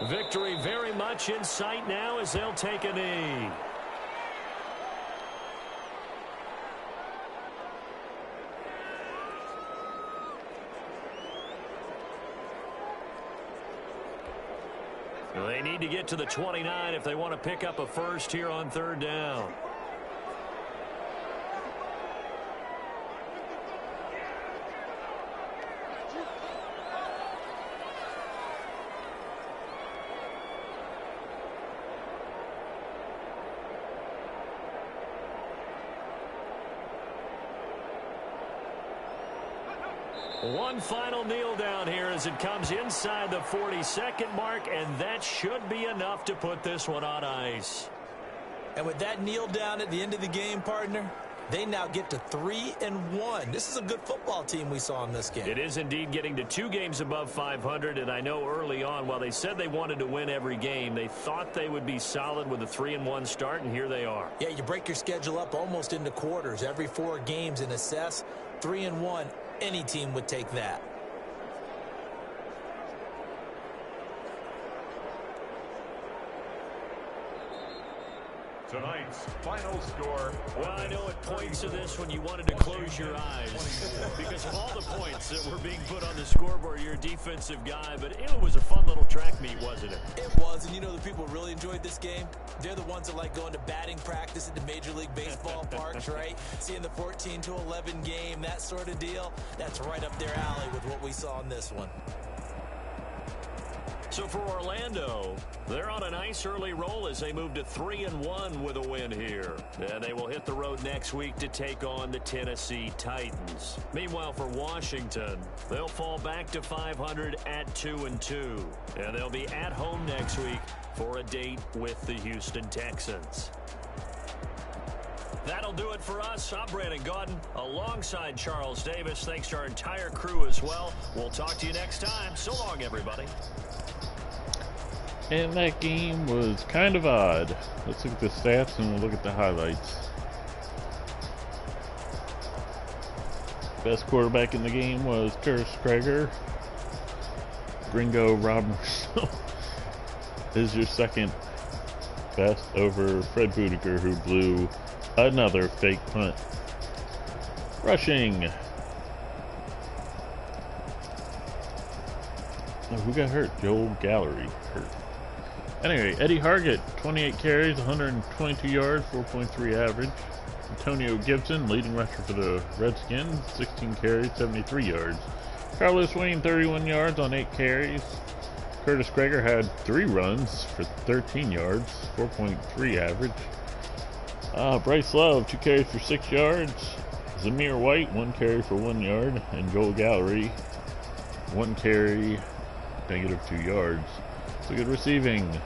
Victory very much in sight now as they'll take a knee. They need to get to the 29 if they want to pick up a first here on 3rd down. One final kneel down here as it comes inside the 40-second mark, and that should be enough to put this one on ice. And with that kneel down at the end of the game, partner, they now get to 3-1. This is a good football team we saw in this game. It is indeed getting to 2 games above 500, and I know early on, while they said they wanted to win every game, they thought they would be solid with a 3-1 start, and here they are. Yeah, you break your schedule up almost into quarters, every 4 games, and assess 3-1. Any team would take that. Tonight's final score. Well, I know at points of this when you wanted to close your eyes because of all the points that were being put on the scoreboard. You're a defensive guy, but it was a fun little track meet, wasn't it? It was, and you know the people really enjoyed this game? They're the ones that like going to batting practice at the Major League Baseball parks, right? Seeing the 14-11 game, that sort of deal. That's right up their alley with what we saw in this one. So for Orlando, they're on a nice early roll as they move to 3-1 with a win here. And they will hit the road next week to take on the Tennessee Titans. Meanwhile, for Washington, they'll fall back to 500 at 2-2. And they'll be at home next week for a date with the Houston Texans. That'll do it for us. I'm Brandon Gaudin alongside Charles Davis. Thanks to our entire crew as well. We'll talk to you next time. So long, everybody. And that game was kind of odd. Let's look at the stats and we'll look at the highlights. Best quarterback in the game was Curtis Krager. Gringo Robertson is your second best over Fred Budiker, who blew another fake punt. Rushing. Oh, who got hurt? Joel Gallery hurt. Anyway, Eddie Hargett, 28 carries, 122 yards, 4.3 average. Antonio Gibson, leading rusher for the Redskins, 16 carries, 73 yards. Carlos Wayne, 31 yards on 8 carries. Curtis Krager had 3 runs for 13 yards, 4.3 average. Bryce Love, 2 carries for 6 yards. Zamir White, 1 carry for 1 yard. And Joel Gallery, 1 carry, -2 yards. So good receiving.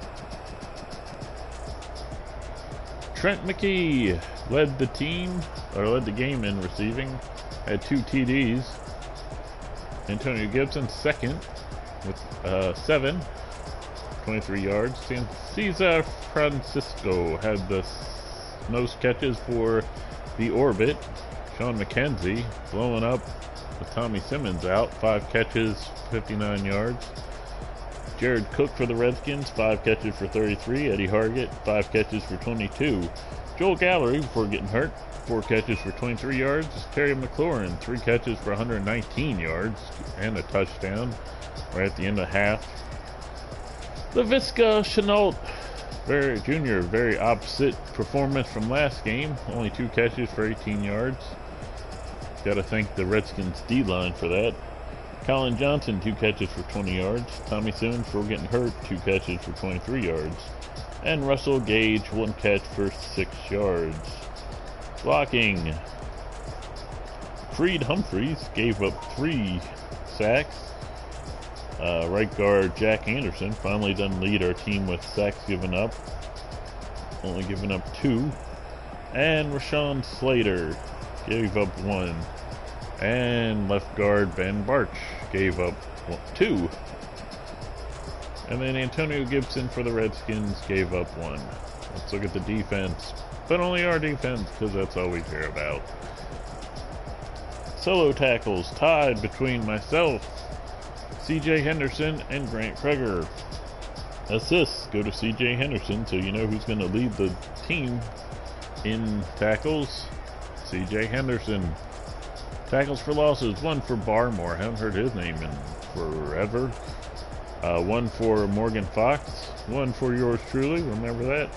Trent McKee led the game in receiving, had 2 TDs. Antonio Gibson second with 7, 23 yards. Cesar Francisco had the most catches for the Orbit. Sean McKenzie blowing up with Tommy Simmons out, 5 catches, 59 yards. Jared Cook for the Redskins, 5 catches for 33. Eddie Hargett, 5 catches for 22. Joel Gallery, before getting hurt, 4 catches for 23 yards. Terry McLaurin, 3 catches for 119 yards and a touchdown right at the end of half. Laviska Shenault Jr., very opposite performance from last game. Only 2 catches for 18 yards. Got to thank the Redskins D-line for that. Colin Johnson, 2 catches for 20 yards. Tommy Simmons, for getting hurt, 2 catches for 23 yards. And Russell Gage, 1 catch for 6 yards. Blocking. Creed Humphreys gave up 3 sacks. Right guard Jack Anderson finally doesn't lead our team with sacks given up. Only given up 2. And Rashawn Slater gave up 1. And left guard Ben Barch gave up 2. And then Antonio Gibson for the Redskins gave up 1. Let's look at the defense. But only our defense, because that's all we care about. Solo tackles tied between myself, C.J. Henderson, and Grant Kreger. Assists go to C.J. Henderson, so you know who's going to lead the team in tackles. C.J. Henderson. Tackles for losses, 1 for Barmore. Haven't heard his name in forever. 1 for Morgan Fox. 1 for yours truly. Remember that?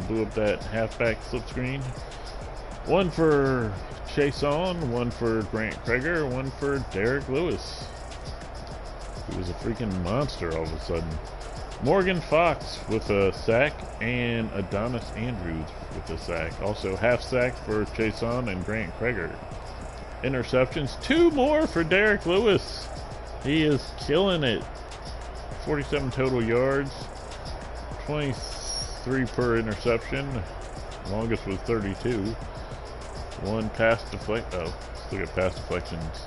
Blew up that halfback slip screen. 1 for Chason. 1 for Grant Kreger. 1 for Derek Lewis. He was a freaking monster all of a sudden. Morgan Fox with a sack, and Adonis Andrews with a sack. Also half sack for Chason and Grant Kreger. Interceptions, 2 more for Derek Lewis. He is killing it. 47 total yards, 23 per interception. Longest was 32. 1 pass deflect. Oh, let's look at pass deflections.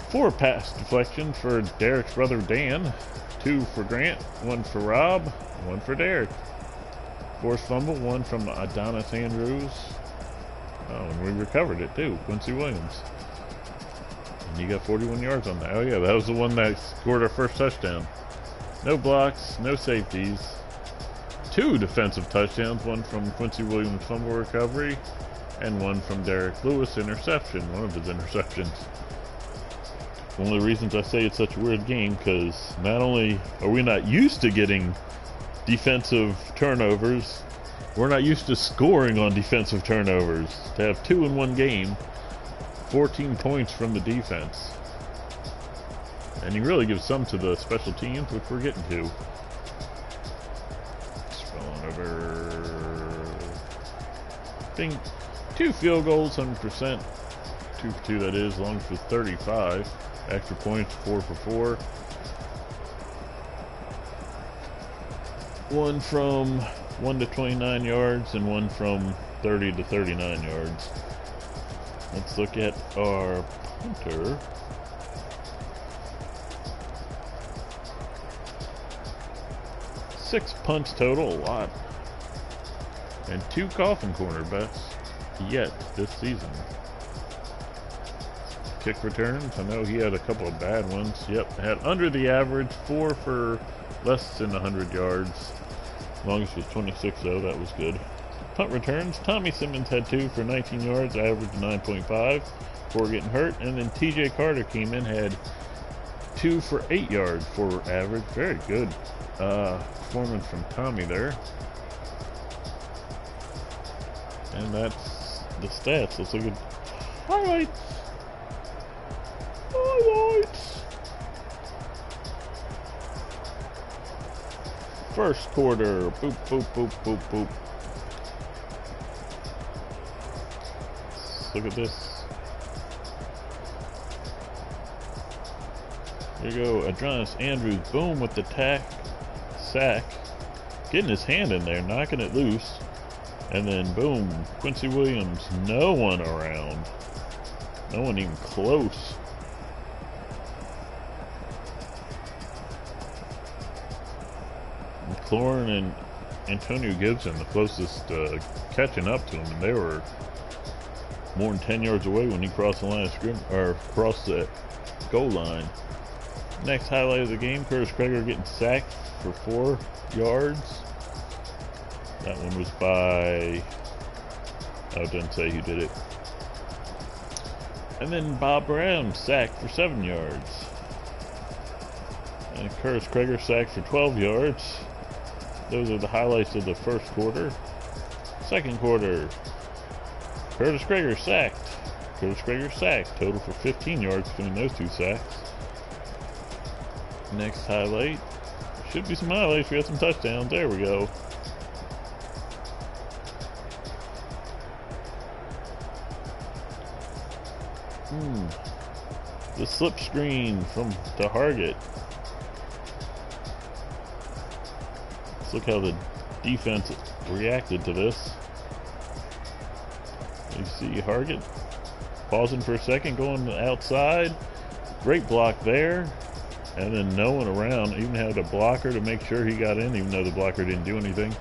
4 pass deflections for Derek's brother Dan. 2 for Grant, 1 for Rob, 1 for Derek. Forced fumble, 1 from Adonis Andrews. Oh, and we recovered it too, Quincy Williams. And you got 41 yards on that. Oh yeah, that was the one that scored our first touchdown. No blocks, no safeties. 2 defensive touchdowns, 1 from Quincy Williams fumble recovery, and 1 from Derek Lewis interception, one of his interceptions. One of the reasons I say it's such a weird game, because not only are we not used to getting defensive turnovers, we're not used to scoring on defensive turnovers. To have 2 in one game, 14 points from the defense. And you really give some to the special teams, which we're getting to. Scrolling over. Bing. 2 field goals, 100%. 2 for 2 that is, long for 35. Extra points, 4 for 4. 1 from 1 to 29 yards and 1 from 30 to 39 yards. Let's look at our punter. Six punts total, a lot. And 2 coffin corner bets yet this season. Kick returns, I know he had a couple of bad ones. Yep, had under the average, 4 for less than 100 yards. Longest was 26 though, that was good. Punt returns, Tommy Simmons had 2 for 19 yards, average 9.5 before getting hurt. And then TJ Carter came in, had 2 for 8 yards for average. Very good performance from Tommy there. And that's the stats. Let's look at highlights. First quarter, boop, boop, boop, boop, boop. Let's look at this. There you go, Adonis Andrews, boom with the sack. Getting his hand in there, knocking it loose. And then boom, Quincy Williams, no one around. No one even close. McLaurin and Antonio Gibson, the closest catching up to him, and they were more than 10 yards away when he crossed the line of scrimmage, or crossed the goal line. Next highlight of the game, Curtis Kreger getting sacked for 4 yards. That one was by, oh, it doesn't say who did it. And then Bob Brown sacked for 7 yards. And Curtis Kreger sacked for 12 yards. Those are the highlights of the first quarter. Second quarter, Curtis Kreger sacked. Curtis Kreger sacked. Total for 15 yards between those 2 sacks. Next highlight. Should be some highlights. We got some touchdowns. There we go. The slip screen from to Hargett. Let's look how the defense reacted to this. You see Hargett pausing for a second, going outside. Great block there. And then no one around. Even had a blocker to make sure he got in, even though the blocker didn't do anything.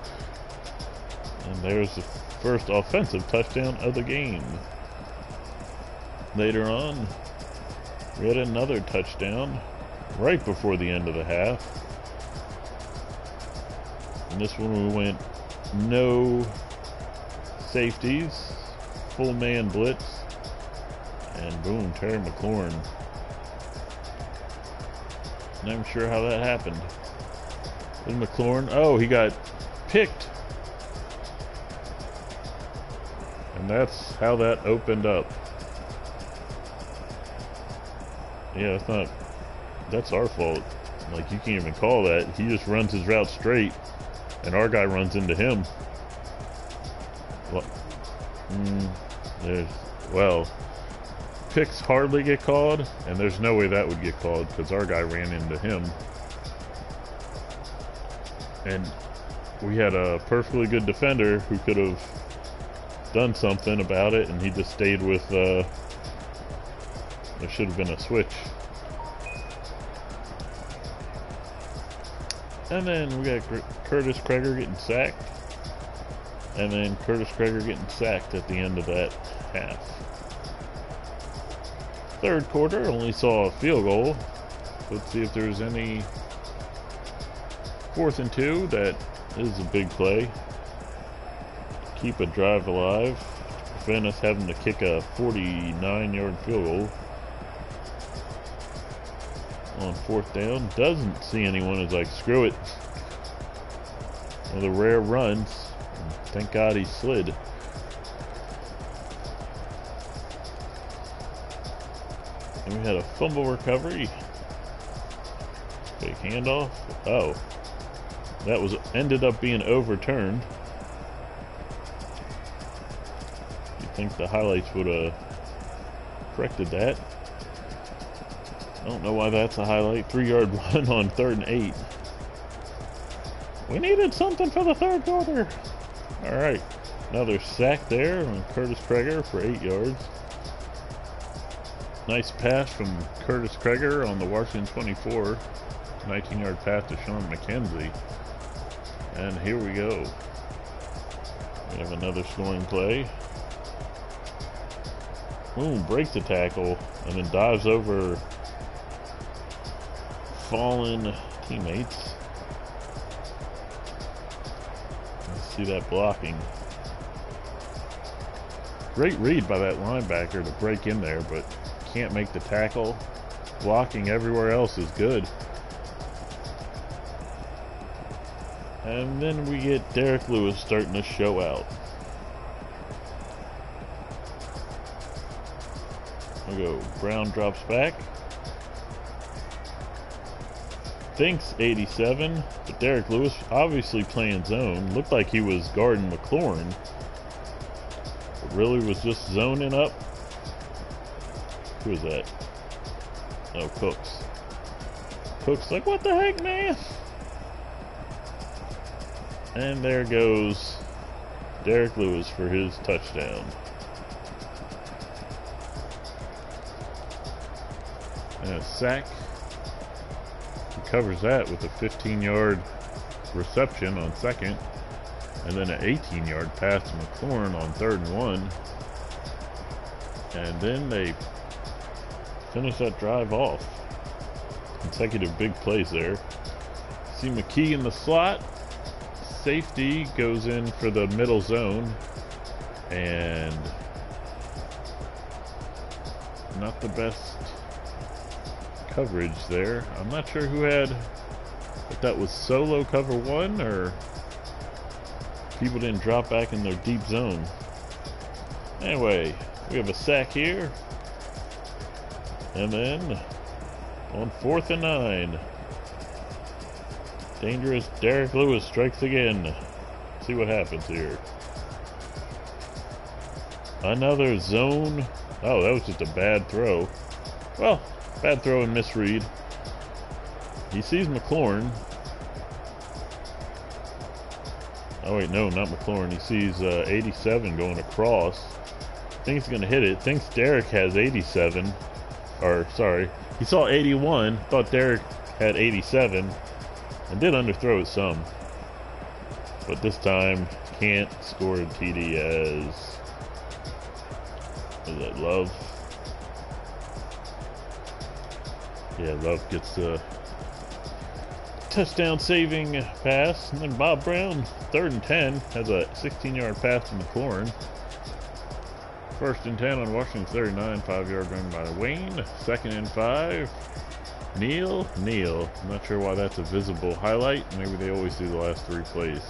And there's the first offensive touchdown of the game. Later on, we had another touchdown right before the end of the half. And this one we went no safeties, full man blitz, and boom, Terry McLaurin. Not even sure how that happened. Then McLaurin, oh, he got picked. And that's how that opened up. Yeah, it's not, that's our fault. Like, you can't even call that. He just runs his route straight, and our guy runs into him. Well, picks hardly get called, and there's no way that would get called because our guy ran into him. And we had a perfectly good defender who could have done something about it, and he just stayed with, there should have been a switch. And then we got Curtis Kreger getting sacked. And then Curtis Kreger getting sacked at the end of that half. Third quarter, only saw a field goal. Let's see if there's any 4th and 2. That is a big play. Keep a drive alive. Prevent us having to kick a 49-yard field goal. On 4th down, doesn't see anyone, is like, screw it. One of the rare runs. Thank God he slid. And we had a fumble recovery. Big handoff. Oh, that was ended up being overturned. You'd think the highlights would have corrected that. I don't know why that's a highlight. 3-yard run on 3rd and 8. We needed something for the third quarter. All right, another sack there on Curtis Kreger for 8 yards. Nice pass from Curtis Kreger on the Washington 24. 19-yard pass to Sean McKenzie. And here we go. We have another scoring play. Boom, breaks the tackle and then dives over fallen teammates. Let's see that blocking. Great read by that linebacker to break in there, but can't make the tackle. Blocking everywhere else is good. And then we get Derek Lewis starting to show out. We go, Brown drops back. Thinks 87, but Derek Lewis obviously playing zone. Looked like he was guarding McLaurin, but really was just zoning up. Who is that? Oh, Cooks. Cooks like, what the heck, man? And there goes Derek Lewis for his touchdown. And a sack. He covers that with a 15-yard reception on 2nd. And then an 18-yard pass to McLaurin on 3rd and 1. And then they finish that drive off. consecutive big plays there. See McKee in the slot. Safety goes in for the middle zone. And not the best coverage there. I'm not sure who had, if that was solo cover one or people didn't drop back in their deep zone. Anyway, we have a sack here. And then on 4th and 9, dangerous Derek Lewis strikes again. Let's see what happens here. Another zone. Oh, that was just a bad throw. Well, bad throw and misread. He sees McLaurin. Oh wait, no, not McLaurin. He sees 87 going across. Thinks he's going to hit it. Thinks Derek has 87. Or, sorry. He saw 81. Thought Derek had 87. And did underthrow it some. But this time, can't score a TD as... Is that Love? Yeah, Love gets the touchdown saving pass. And then Bob Brown, 3rd and 10, has a 16-yard pass to McLaurin. 1st and 10 on Washington's 39, 5-yard run by Wayne. 2nd and 5. Neal. I'm not sure why that's a visible highlight. Maybe they always do the last 3 plays.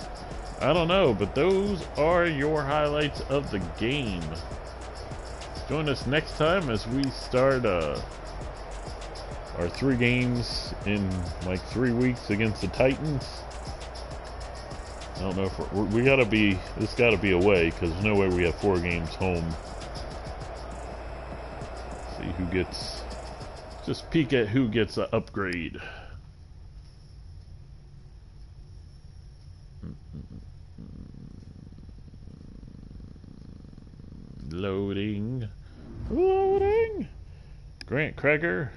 I don't know, but those are your highlights of the game. Join us next time as we start our 3 games in like 3 weeks against the Titans. I don't know if we gotta be, this gotta be away because there's no way we have 4 games home. See who gets, just peek at who gets an upgrade. Loading. Grant Kreger,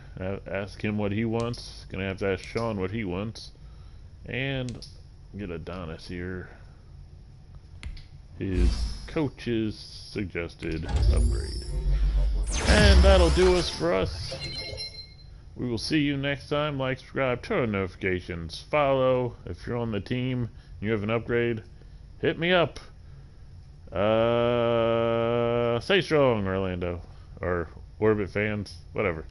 ask him what he wants. Gonna have to ask Sean what he wants. And get Adonis here. His coach's suggested upgrade. And that'll do us for us. We will see you next time. Like, subscribe, turn on notifications, follow. If you're on the team and you have an upgrade, hit me up. Stay strong, Orlando. Or Orbit fans, whatever.